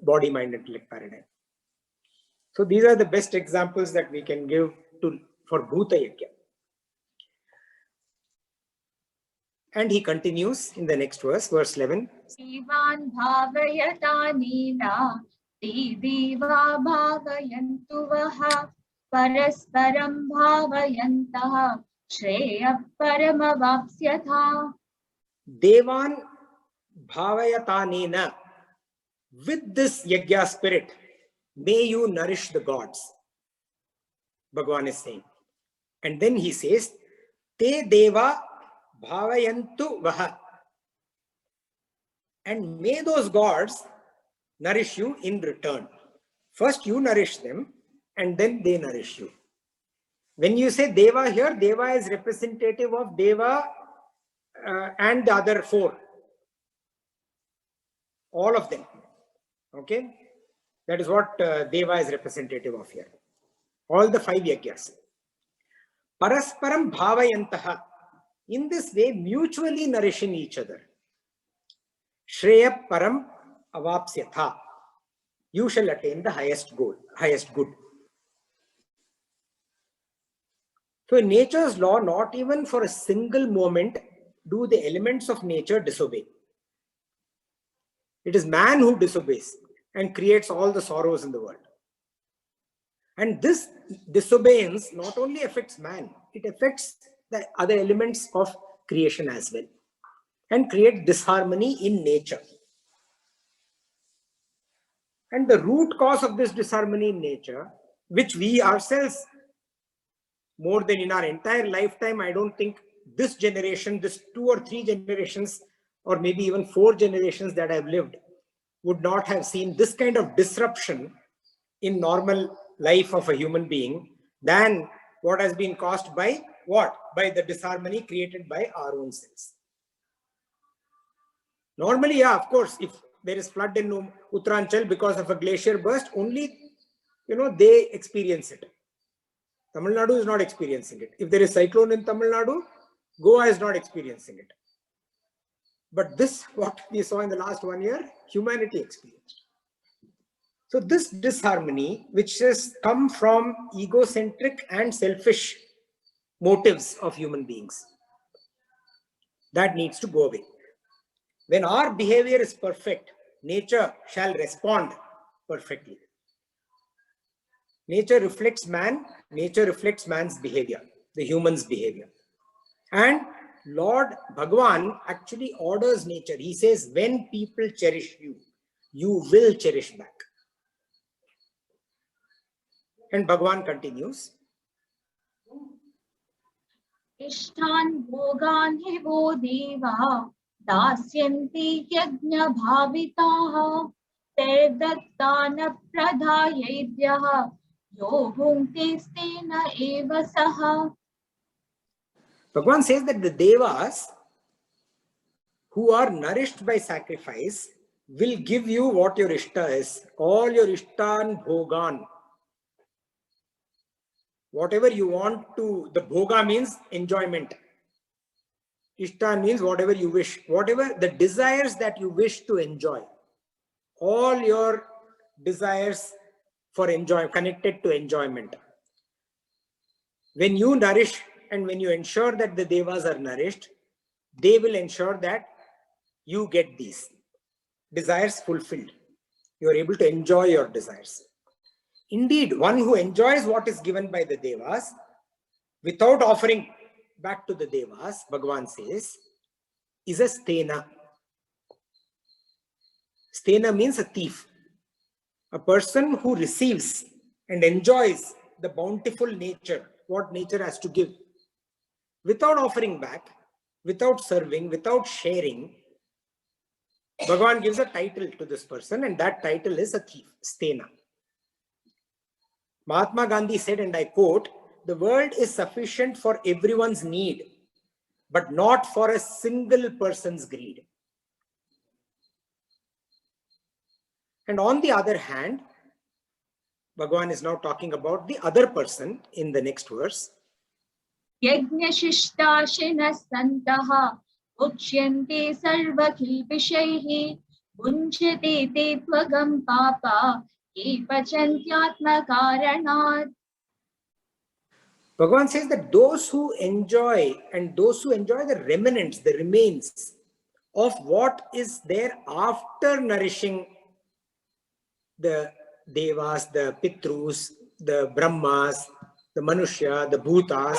body, mind, intellect paradigm. So these are the best examples that we can give for Bhuta Yagya. And he continues in the next verse, verse 11. Devan bhavayatanena te deva bhavayantu vaha parasparam bhavayantaha shreya paramavapsyatha. Devan bhavayatanena, with this Yagya spirit, may you nourish the gods. Bhagavan is saying. And then he says, te deva bhavayantu vaha. And may those gods nourish you in return. First you nourish them, and then they nourish you. When you say Deva here, Deva is representative of Deva and the other four. All of them. Okay? That is what Deva is representative of here. All the 5 Yagyas. Parasparam bhavayantaha. In this way, mutually nourishing each other. Shreya param avapsyatha. You shall attain the highest goal, highest good. So in nature's law, not even for a single moment do the elements of nature disobey. It is man who disobeys and creates all the sorrows in the world. And this disobedience not only affects man, it affects the other elements of creation as well, and create disharmony in nature. And the root cause of this disharmony in nature, which we ourselves, more than in our entire lifetime, I don't think this generation, this 2 or 3 generations, or maybe even 4 generations that I've lived, would not have seen this kind of disruption in normal life of a human being than what has been caused by what? By the disharmony created by our own selves. Normally, yeah, of course, if there is flood in Uttaranchal because of a glacier burst, only, they experience it. Tamil Nadu is not experiencing it. If there is cyclone in Tamil Nadu, Goa is not experiencing it. But this, what we saw in the last 1 year, humanity experienced. So this disharmony, which has come from egocentric and selfish motives of human beings, that needs to go away. When our behavior is perfect, nature shall respond perfectly. Nature reflects man, nature reflects man's behavior, the human's behavior. And Lord Bhagavan actually orders nature. He says, when people cherish you, you will cherish back. And Bhagavan continues. इष्टान् भोगान् हि वो देवा दास्यन्ति यज्ञभाविताः तैर्दत्तान् प्रदायेभ्यः यो भुङ्क्ते स्तेन एव सः. Bhagavan says that the devas who are nourished by sacrifice will give you what your ishta is, all your ishtan bhogan. Whatever you want to, the bhoga means enjoyment. Ishta means whatever you wish, whatever the desires that you wish to enjoy. All your desires for enjoy, connected to enjoyment. When you nourish and when you ensure that the devas are nourished, they will ensure that you get these desires fulfilled. You are able to enjoy your desires. Indeed, one who enjoys what is given by the devas without offering back to the devas, Bhagavan says, is a stena. Stena means a thief. A person who receives and enjoys the bountiful nature, what nature has to give, without offering back, without serving, without sharing, Bhagavan gives a title to this person, and that title is a thief, stena. Mahatma Gandhi said, and I quote, the world is sufficient for everyone's need, but not for a single person's greed. And on the other hand, Bhagavan is now talking about the other person in the next verse. यज्ञशिष्टाशिनः सन्तः उच्यन्ते सर्वकिल्बिषैः भुञ्जते ते त्वगं पापा ये पचन्त्यात्मकारणात्. Bhagavan says that those who enjoy the remnants, the remains of what is there after nourishing the devas, the pitrus, the brahmas, the manushya, the bhutas,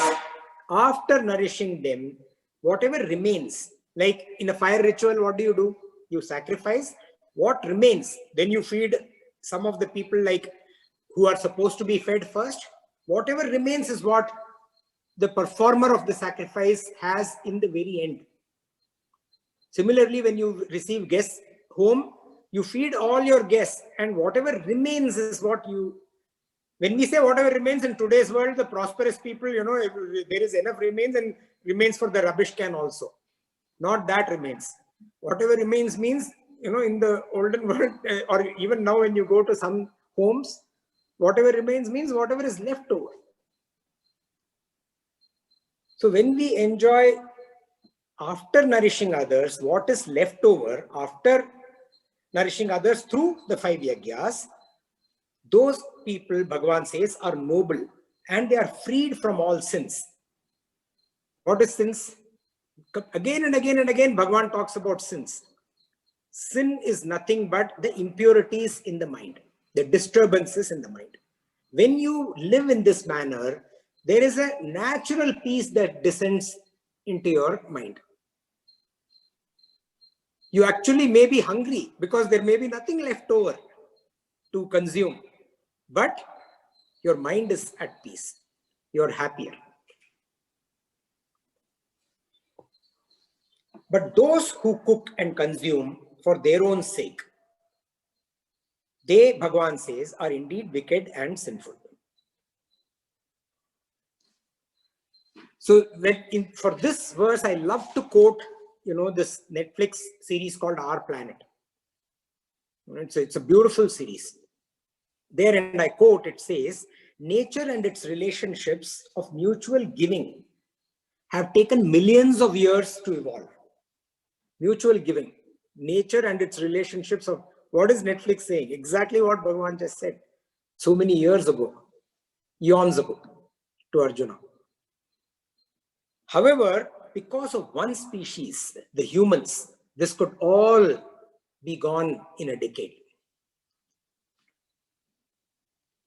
after nourishing them, whatever remains, like in a fire ritual, what do? You sacrifice. What remains? Then you feed some of the people like who are supposed to be fed first. Whatever remains is what the performer of the sacrifice has in the very end. Similarly, when you receive guests home, you feed all your guests, and whatever remains is what you... When we say whatever remains in today's world, the prosperous people, there is enough remains, and remains for the rubbish can also. Not that remains. Whatever remains means, in the olden world, or even now when you go to some homes, whatever remains means whatever is left over. So when we enjoy, after nourishing others, what is left over after nourishing others through the 5 yagyas, those people, Bhagavan says, are noble and they are freed from all sins. What is sins? Again and again and again, Bhagavan talks about sins. Sin is nothing but the impurities in the mind, the disturbances in the mind. When you live in this manner, there is a natural peace that descends into your mind. You actually may be hungry because there may be nothing left over to consume, but your mind is at peace. You're happier. But those who cook and consume for their own sake, they, Bhagavan says, are indeed wicked and sinful. So for this verse, I love to quote, this Netflix series called Our Planet. It's a beautiful series. There, and I quote, it says, nature and its relationships of mutual giving have taken millions of years to evolve. Mutual giving, nature and its relationships of what is Netflix saying? Exactly what Bhagavan just said so many years ago, eons ago, to Arjuna. However, because of one species, the humans, this could all be gone in a decade.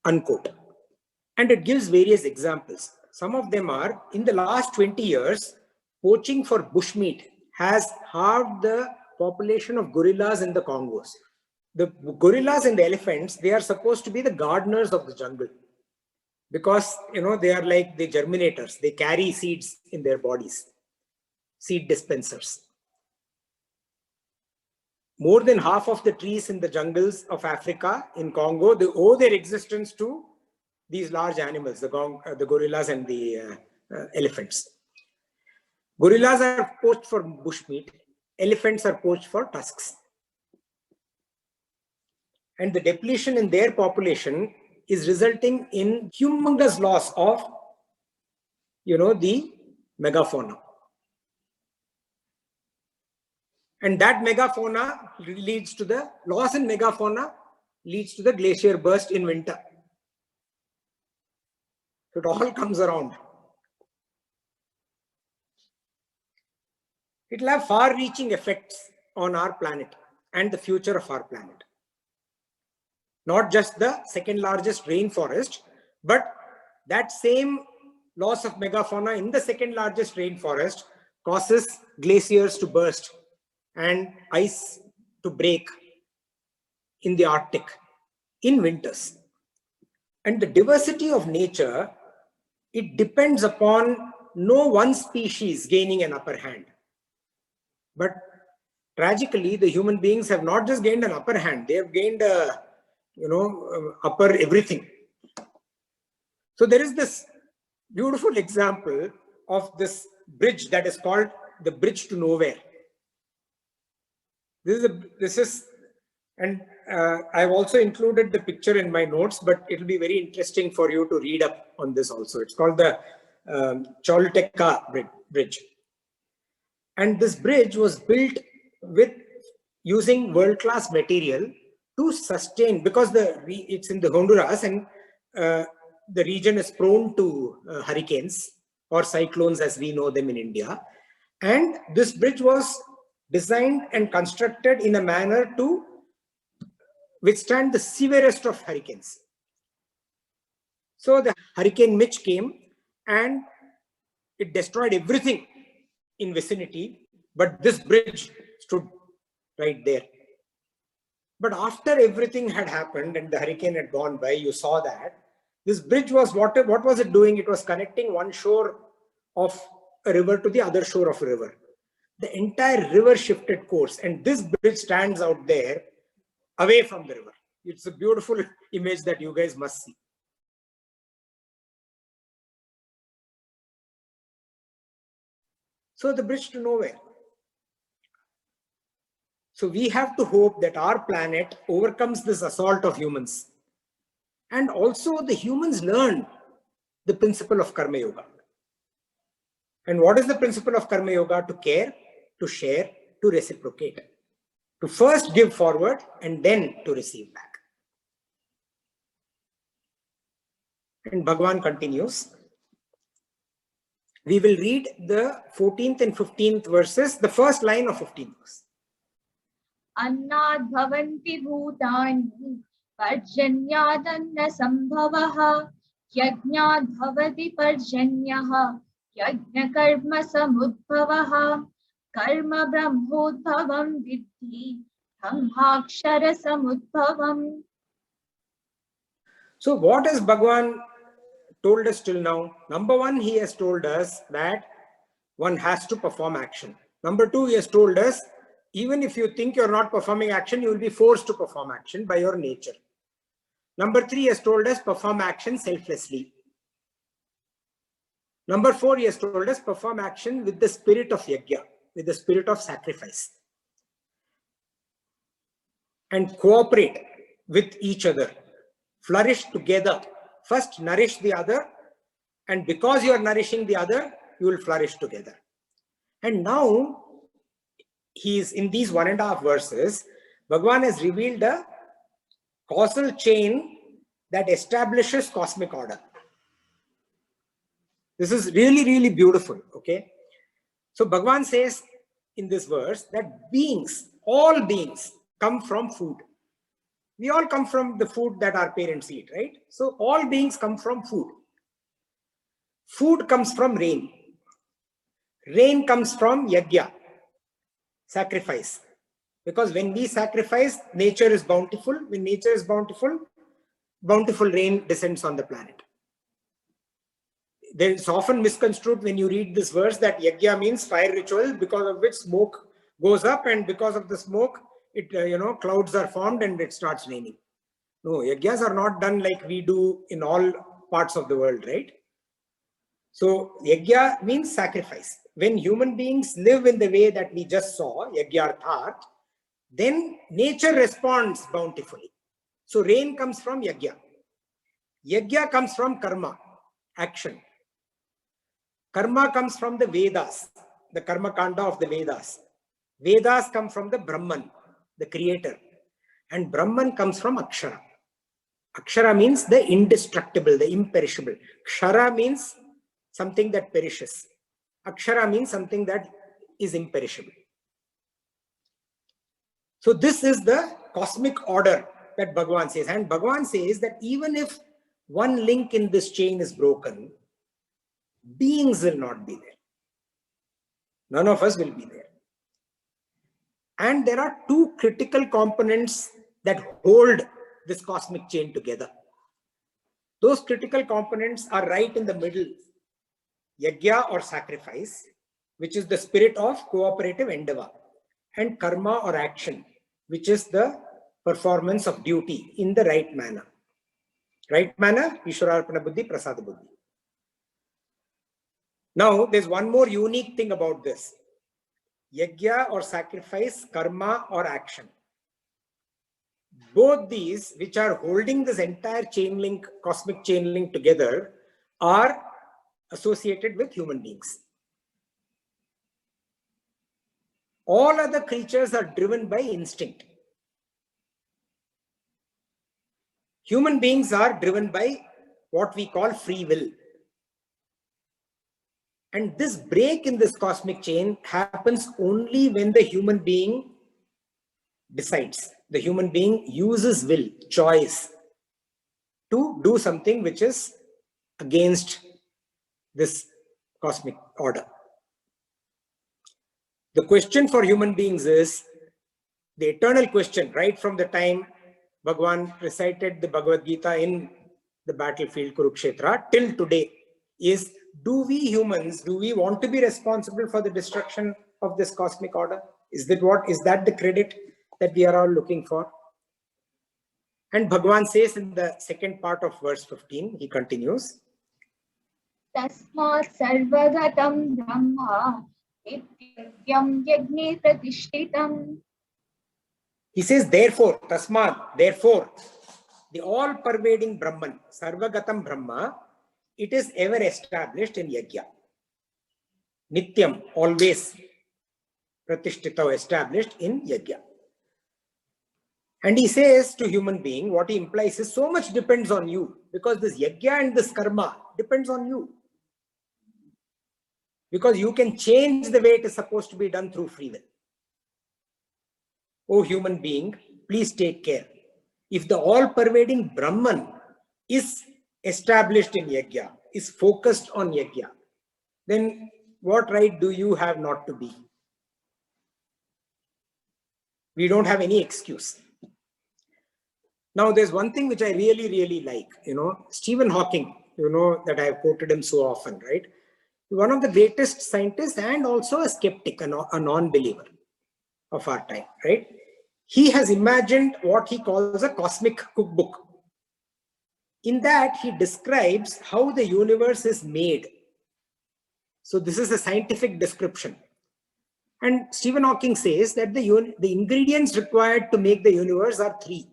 Unquote. And it gives various examples. Some of them are, in the last 20 years, poaching for bushmeat has halved the population of gorillas in the Congos. The gorillas and the elephants, they are supposed to be the gardeners of the jungle. Because, they are like the germinators. They carry seeds in their bodies. Seed dispensers. More than half of the trees in the jungles of Africa, in Congo, they owe their existence to these large animals, the gorillas and the elephants. Gorillas are poached for bushmeat. Elephants are poached for tusks. And the depletion in their population is resulting in humongous loss of, the megafauna. And that megafauna leads to the loss in megafauna leads to the glacier burst in winter. So it all comes around. It will have far-reaching effects on our planet and the future of our planet. Not just the second largest rainforest, but that same loss of megafauna in the second largest rainforest causes glaciers to burst and ice to break in the Arctic in winters. And the diversity of nature, it depends upon no one species gaining an upper hand. But tragically, the human beings have not just gained an upper hand, they have gained upper everything. So there is this beautiful example of this bridge that is called the Bridge to Nowhere. I've also included the picture in my notes, but it'll be very interesting for you to read up on this also. It's called the Choluteca Bridge. And this bridge was built with using world-class material to sustain, because it's in the Honduras and the region is prone to hurricanes or cyclones as we know them in India. And this bridge was designed and constructed in a manner to withstand the severest of hurricanes. So the Hurricane Mitch came and it destroyed everything in vicinity, but this bridge stood right there. But after everything had happened and the hurricane had gone by, you saw that this bridge was, what was it doing? It was connecting one shore of a river to the other shore of a river. The entire river shifted course, and this bridge stands out there away from the river. It's a beautiful image that you guys must see. So the Bridge to Nowhere. So we have to hope that our planet overcomes this assault of humans. And also the humans learn the principle of Karma Yoga. And what is the principle of Karma Yoga? To care, to share, to reciprocate. To first give forward and then to receive back. And Bhagavan continues. We will read the 14th and 15th verses, the first line of 15th verse. Annad bhavanti bhutani parjanyadanna sambhavaha yajnad bhavati parjanyaha yajna karma samudbhavaha karma brahmodbhavam vidhi brahmakshara samudbhavam. So what has Bhagavan told us till now? Number one, he has told us that one has to perform action. Number two, he has told us, even if you think you're not performing action, you will be forced to perform action by your nature. Number three, he has told us perform action selflessly. Number four, he has told us perform action with the spirit of yajna, with the spirit of sacrifice. And cooperate with each other. Flourish together. First nourish the other, and because you are nourishing the other, you will flourish together. And now, he is in these 1.5 verses, Bhagavan has revealed a causal chain that establishes cosmic order. This is really, really beautiful. Okay. So Bhagavan says in this verse that beings, all beings, come from food. We all come from the food that our parents eat, right? So all beings come from food. Food comes from rain. Rain comes from yajna, sacrifice. Because when we sacrifice, nature is bountiful. When nature is bountiful, bountiful rain descends on the planet. It's often misconstrued when you read this verse that yajna means fire ritual, because of which smoke goes up, and because of the smoke, clouds are formed and it starts raining. No, yajnas are not done like we do in all parts of the world, right? So yajna means sacrifice. When human beings live in the way that we just saw, yajnarthat, then nature responds bountifully. So rain comes from yajna. Yajna comes from karma, action. Karma comes from the Vedas, the karma kanda of the Vedas. Vedas come from the Brahman, the creator. And Brahman comes from Akshara. Akshara means the indestructible, the imperishable. Kshara means something that perishes. Akshara means something that is imperishable. So this is the cosmic order that Bhagavan says. And Bhagavan says that even if one link in this chain is broken, beings will not be there. None of us will be there. And there are two critical components that hold this cosmic chain together. Those critical components are right in the middle. Yajna or sacrifice, which is the spirit of cooperative endeavor, and karma or action, which is the performance of duty in the right manner. Right manner, Ishwararpana Buddhi, Prasada Buddhi. Now, there's one more unique thing about this. Yajna or sacrifice, karma or action. Both these, which are holding this entire chain link, cosmic chain link together, are associated with human beings. All other creatures are driven by instinct. Human beings are driven by what we call free will. And this break in this cosmic chain happens only when the human being decides. The human being uses will, choice, to do something which is against this cosmic order. The question for human beings is the eternal question, right from the time Bhagavan recited the Bhagavad Gita in the battlefield Kurukshetra till today, is do we humans, do we want to be responsible for the destruction of this cosmic order? Is that the credit that we are all looking for? And Bhagavan says in the second part of verse 15, he continues, Tasmat sarvagatam brahma nityam yajne pratishtitam. He says, therefore, tasmat, therefore, the all-pervading Brahman, sarvagatam Brahma, it is ever established in yajna. Nityam, always, pratishtita, established in yajna. And he says to human being, what he implies is so much depends on you, because this yajna and this karma depends on you. Because you can change the way it is supposed to be done through free will. Oh human being, please take care. If the all-pervading Brahman is established in yajna, is focused on yajna, then what right do you have not to be? We don't have any excuse. Now, there's one thing which I really, really like. Stephen Hawking, that I have quoted him so often, right? One of the greatest scientists and also a skeptic, a non-believer of our time, right? He has imagined what he calls a cosmic cookbook. In that, he describes how the universe is made. So this is a scientific description. And Stephen Hawking says that the ingredients required to make the universe are three.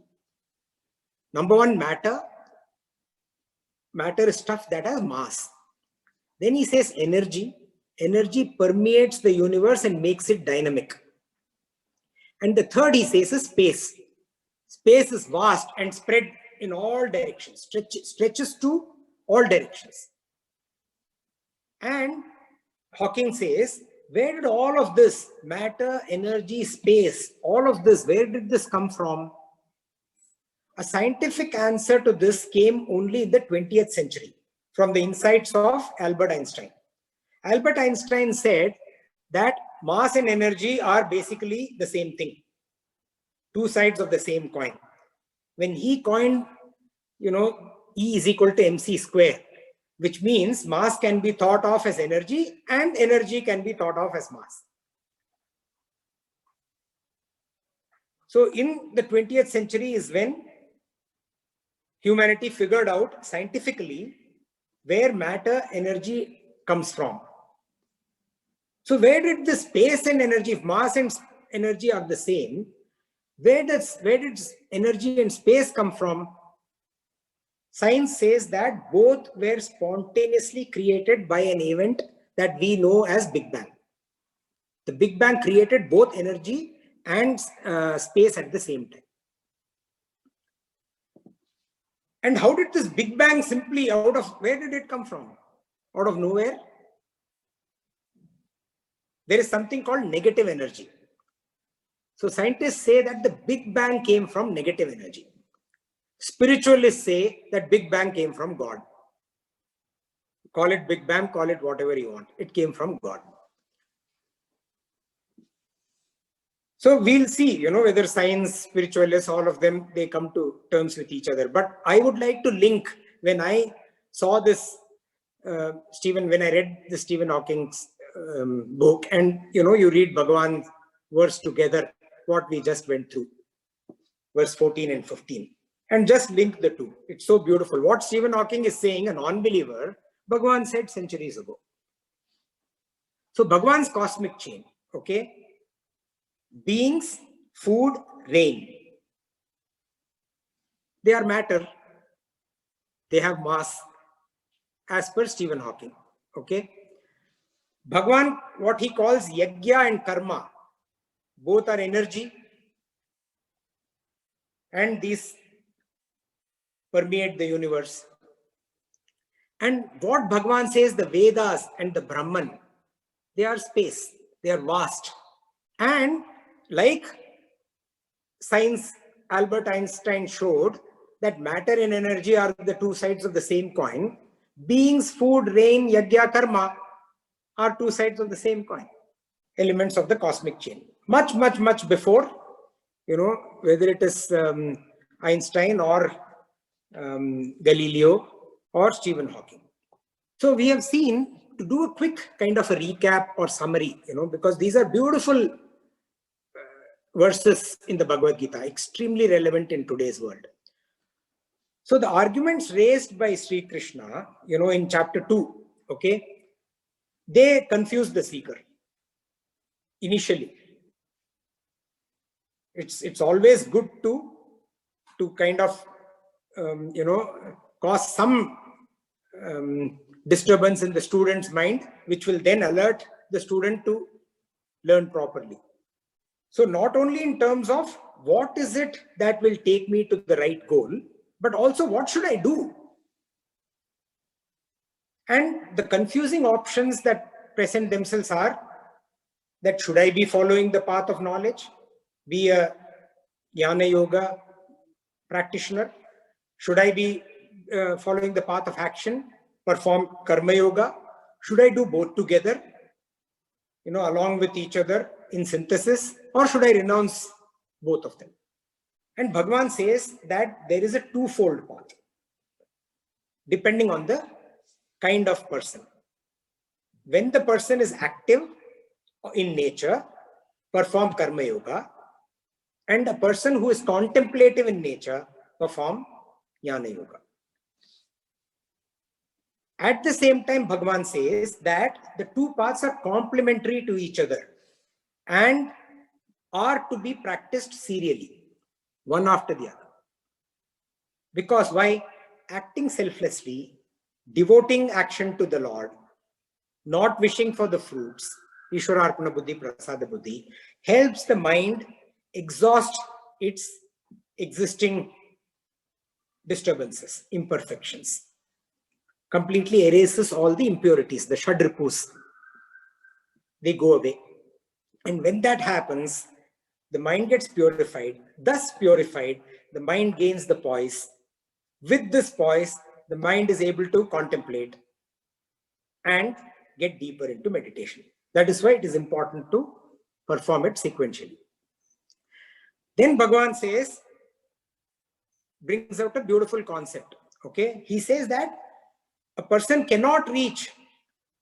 Number one, matter. Matter is stuff that has mass. Then he says energy. Energy permeates the universe and makes it dynamic. And the third, he says, is space. Space is vast and spread in all directions, stretches to all directions. And Hawking says, where did all of this matter, energy, space, all of this, where did this come from? A scientific answer to this came only in the 20th century from the insights of Albert Einstein. Albert Einstein said that mass and energy are basically the same thing, two sides of the same coin. When he coined, E is equal to mc square, which means mass can be thought of as energy and energy can be thought of as mass. So in the 20th century is when humanity figured out scientifically where matter, energy comes from. So where did the space and energy, if mass and energy are the same, where did energy and space come from? Science says that both were spontaneously created by an event that we know as Big Bang. The Big Bang created both energy and space at the same time. And how did this Big Bang simply where did it come from? Out of nowhere? There is something called negative energy. So scientists say that the Big Bang came from negative energy. Spiritualists say that Big Bang came from God. Call it Big Bang, call it whatever you want. It came from God. So we'll see, whether science, spiritualists, all of them, they come to terms with each other. But I would like to link, when I saw this, when I read the Stephen Hawking's book, and, you read Bhagavan's verse together, what we just went through, verse 14 and 15. And just link the two. It's so beautiful. What Stephen Hawking is saying, a non-believer, Bhagavan said centuries ago. So Bhagavan's cosmic chain, okay? Beings, food, rain. They are matter. They have mass, as per Stephen Hawking, okay? Bhagavan, what he calls yajna and karma, both are energy, and these permeate the universe. And what Bhagavan says, the Vedas and the Brahman, they are space, they are vast. And like science, Albert Einstein showed that matter and energy are the two sides of the same coin. Beings, food, rain, yajna, karma are two sides of the same coin, elements of the cosmic chain. Much, much, much before, whether it is Einstein or Galileo or Stephen Hawking. So we have seen, to do a quick kind of a recap or summary, because these are beautiful verses in the Bhagavad Gita, extremely relevant in today's world. So the arguments raised by Sri Krishna, in chapter 2, okay, they confuse the seeker initially. It's always good to kind of cause some disturbance in the student's mind, which will then alert the student to learn properly. So not only in terms of what is it that will take me to the right goal, but also what should I do? And the confusing options that present themselves are that should I be following the path of knowledge, be a Jnana Yoga practitioner? Should I be following the path of action, perform Karma Yoga? Should I do both together, along with each other in synthesis, or should I renounce both of them? And Bhagavan says that there is a twofold path, depending on the kind of person. When the person is active in nature, perform Karma Yoga, and a person who is contemplative in nature, perform Jnana Yoga. At the same time, Bhagavan says that the two paths are complementary to each other and are to be practiced serially, one after the other. Because why? Acting selflessly, devoting action to the Lord, not wishing for the fruits, Ishwararpana Buddhi, Prasada Buddhi, helps the mind exhaust its existing disturbances, imperfections, completely erases all the impurities, the shadripus. They go away. And when that happens, the mind gets purified. Thus purified, the mind gains the poise. With this poise, the mind is able to contemplate and get deeper into meditation. That is why it is important to perform it sequentially. Then Bhagavan says, brings out a beautiful concept. Okay, he says that a person cannot reach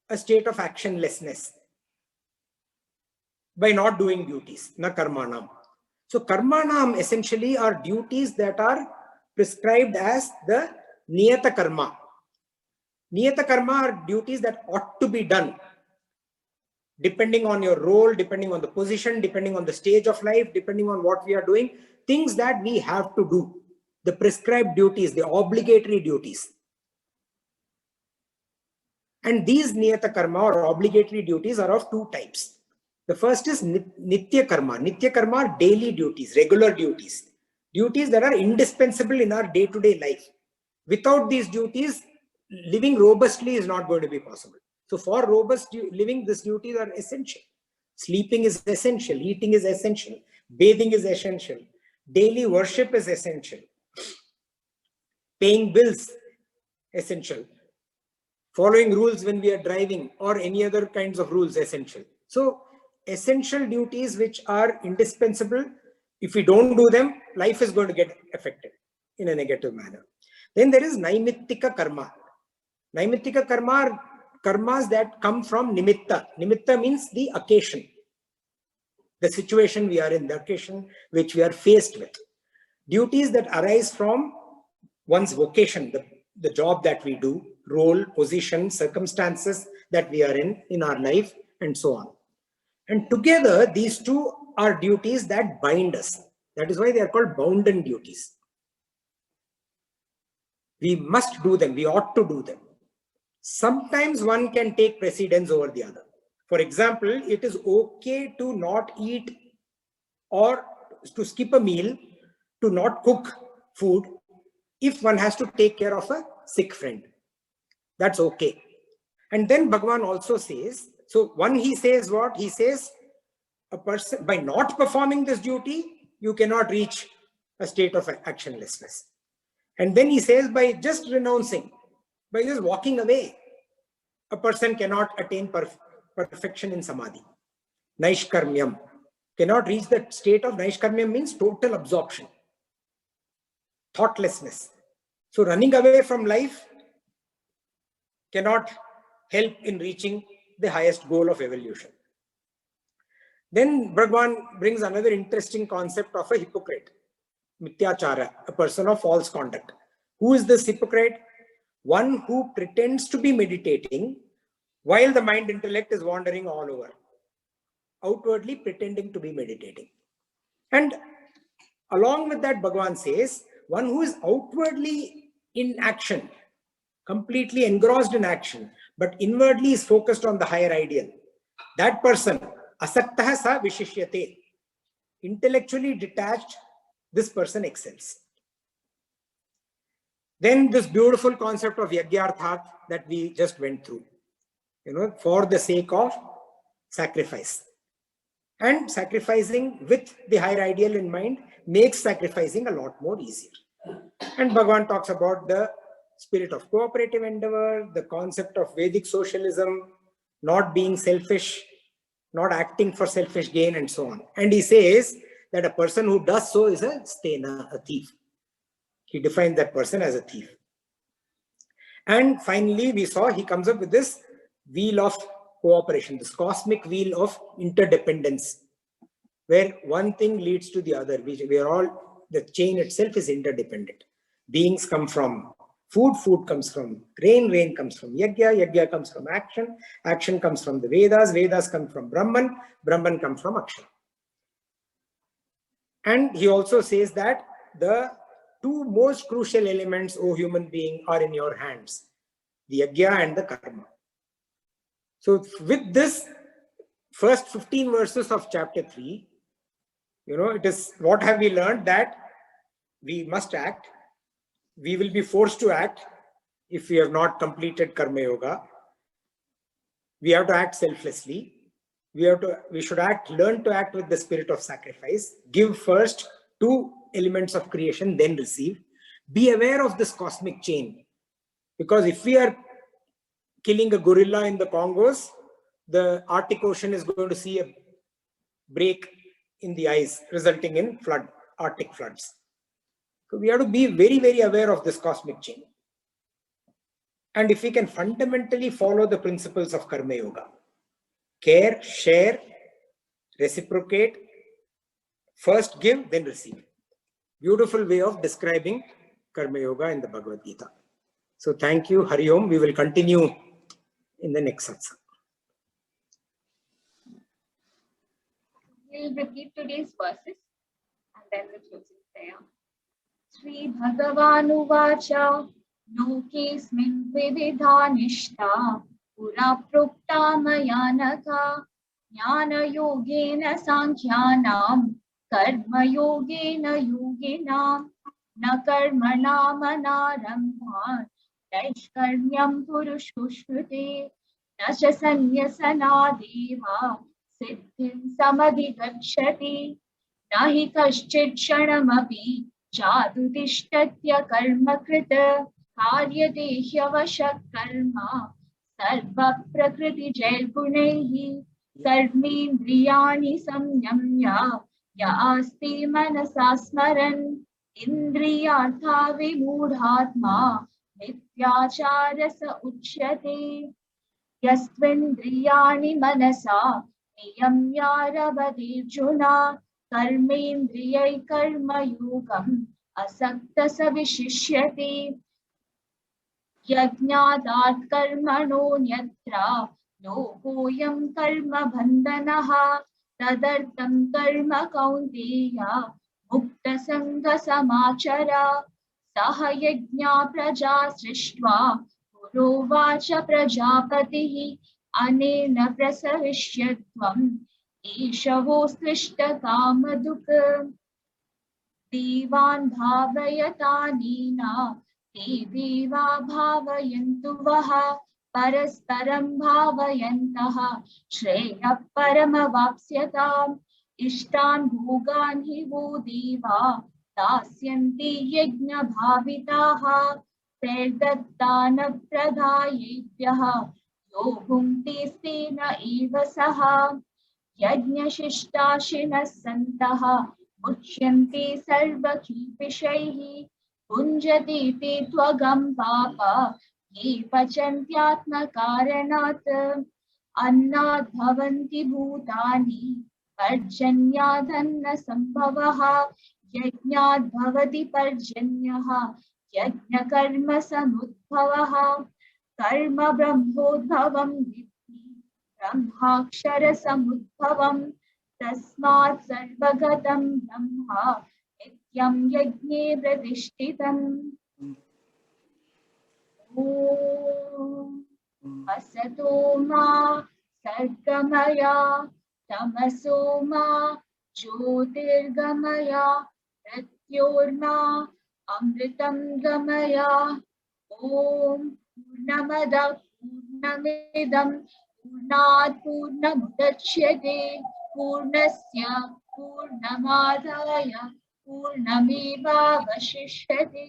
a state of actionlessness by not doing duties, na karmanam. So karmanam essentially are duties that are prescribed as the niyata karma. Niyata karma are duties that ought to be done depending on your role, depending on the position, depending on the stage of life, depending on what we are doing, things that we have to do, the prescribed duties, the obligatory duties. And these niyata karma or obligatory duties are of two types. The first is nitya karma. Nitya karma are daily duties, regular duties, duties that are indispensable in our day-to-day life. Without these duties, living robustly is not going to be possible. So for robust living, these duties are essential. Sleeping is essential, eating is essential, bathing is essential, daily worship is essential, paying bills, essential, following rules when we are driving or any other kinds of rules, essential. So essential duties which are indispensable, if we don't do them, life is going to get affected in a negative manner. Then there is naimittika karma. Naimittika karma are karmas that come from nimitta. Nimitta means the occasion, the situation we are in, the occasion which we are faced with. Duties that arise from one's vocation, the job that we do, role, position, circumstances that we are in our life, and so on. And together, these two are duties that bind us. That is why they are called bounden duties. We must do them. We ought to do them. Sometimes one can take precedence over the other. For example, it is okay to not eat or to skip a meal, to not cook food if one has to take care of a sick friend. That's okay. And then Bhagavan also says, so one, he says what? He says a person, by not performing this duty, you cannot reach a state of actionlessness. And then he says by just renouncing, by just walking away, a person cannot attain perfection in samadhi. Naishkarmyam. Cannot reach that state of naishkarmyam means total absorption, thoughtlessness. So running away from life cannot help in reaching the highest goal of evolution. Then Bhagavan brings another interesting concept of a hypocrite, mithyachara, a person of false conduct. Who is this hypocrite? One who pretends to be meditating while the mind intellect is wandering all over, outwardly pretending to be meditating. And along with that, Bhagavan says, one who is outwardly in action, completely engrossed in action, but inwardly is focused on the higher ideal. That person, asaktaha sa vishishyate, intellectually detached, this person excels. Then this beautiful concept of yagyarthat that we just went through, for the sake of sacrifice. And sacrificing with the higher ideal in mind makes sacrificing a lot more easier. And Bhagavan talks about the spirit of cooperative endeavor, the concept of Vedic socialism, not being selfish, not acting for selfish gain, and so on. And he says that a person who does so is a stena, a thief. He defines that person as a thief. And finally, we saw he comes up with this wheel of cooperation, this cosmic wheel of interdependence, where one thing leads to the other. We are all, the chain itself is interdependent. Beings come from food, food comes from rain, rain comes from yajna, yajna comes from action, action comes from the Vedas, Vedas come from Brahman, Brahman comes from Akshara. And he also says that the two most crucial elements, O human being, are in your hands, the yajna and the karma. So with this first 15 verses of chapter 3, You know, it is, what have we learned? That we must act. We will be forced to act if we have not completed Karma Yoga. We have to act selflessly. We should learn to act with the spirit of sacrifice. Give first 2 elements of creation, then receive. Be aware of this cosmic chain. Because if we are killing a gorilla in the Congos, the Arctic Ocean is going to see a break in the ice, resulting in Arctic floods. So we have to be very, very aware of this cosmic chain. And if we can fundamentally follow the principles of Karma Yoga, care, share, reciprocate, first give, then receive. Beautiful way of describing Karma Yoga in the Bhagavad Gita. So thank you, Hari Om. We will continue in the next satsang. We'll repeat today's verses and then the closing prayer. Sri Bhagavanu Vacha Lokesmin Vividha Nishta Pura Prukta Mayanaka Jnana Yogena Sankhyanam Karma Yogena Yoginam Na Karmanam Anarambhan Naishkarmyam Purushushruti Na cha Sanyasana Deva Siddhim Samadhigacchati Nahi Kaschit Shanamapi Jadutishtatya Karma Krita Karyate Hyavashak Karma Sarva Prakriti Jailgunehi Sarvindriyani Samyamya Ya Asti Manasasmaran Indriyartha Vimudhatma Mityacharasa Uchyate Yastvindriyani Manasa Niyamyaravadijuna Karmendriyai Karma Yogam Asakta Savishishyati Yajnadat Karmano Nyatra Lokoyam Karma Bandhanaha Tadartam Karma Kaunteya Mukta Sangha Samachara Saha Yajna Praja Srishtva Purovacha Prajapatihi Anena Prasavishyatvam Ishavoslishta Kamaduk Divan Bhavayatanina Te Deva Bhavayantu Vaha Parasparam Bhavayantaha Shreya Paramavapsyatam Ishtan Bhogan Hivo Deva Dasyanti Yajna Bhavitaha Terdattana Pradhayebhyaha Yo Bhunti Stena Eva Saha Yajna Shishtashinas Santaha Muchyanti Sarva Kipishaihi Punjati Te Tvagam Papa Ye Pachantyatma Karanat Annat Bhavanti Bhutani Parjanyadhanna Sambhavaha Yajnat Bhavati Parjanyaha Yajna Karma Samudbhavaha Karma Brahmodbhavam Vidhi Brahmakshara Samudbhavam Tasmat Sarvagatam Brahma Nityam Yajne Pratishtitam Om Asato Ma Sargamaya Tamaso Ma Jyotirgamaya Pratyorma Amritam Gamaya Om Purnamada Purnamidam Purnat Purnamudachyate Purnasya Purnamadaya Purnameva Vashishyate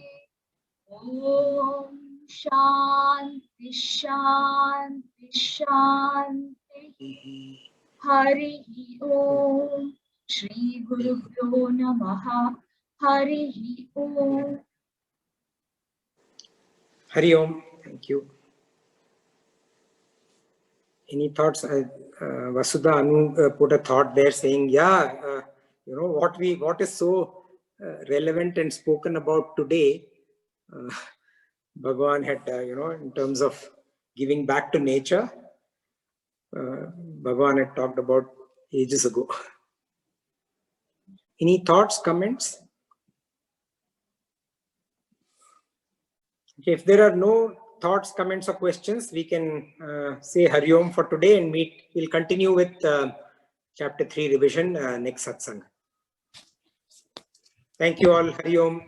Om Shanti Shanti Shanti Hari Om Shri Guru Bhyo Namaha Hari Om. Hari Om. Thank you. Any thoughts? Vasudha Anu put a thought there saying, yeah, you know, what is so relevant and spoken about today, Bhagavan had, you know, in terms of giving back to nature, Bhagavan had talked about ages ago. Any thoughts, comments? Okay, if there are no thoughts, comments or questions, we can say Hari Om for today and we'll continue with chapter 3 revision next satsang. Thank you all. Hari Om.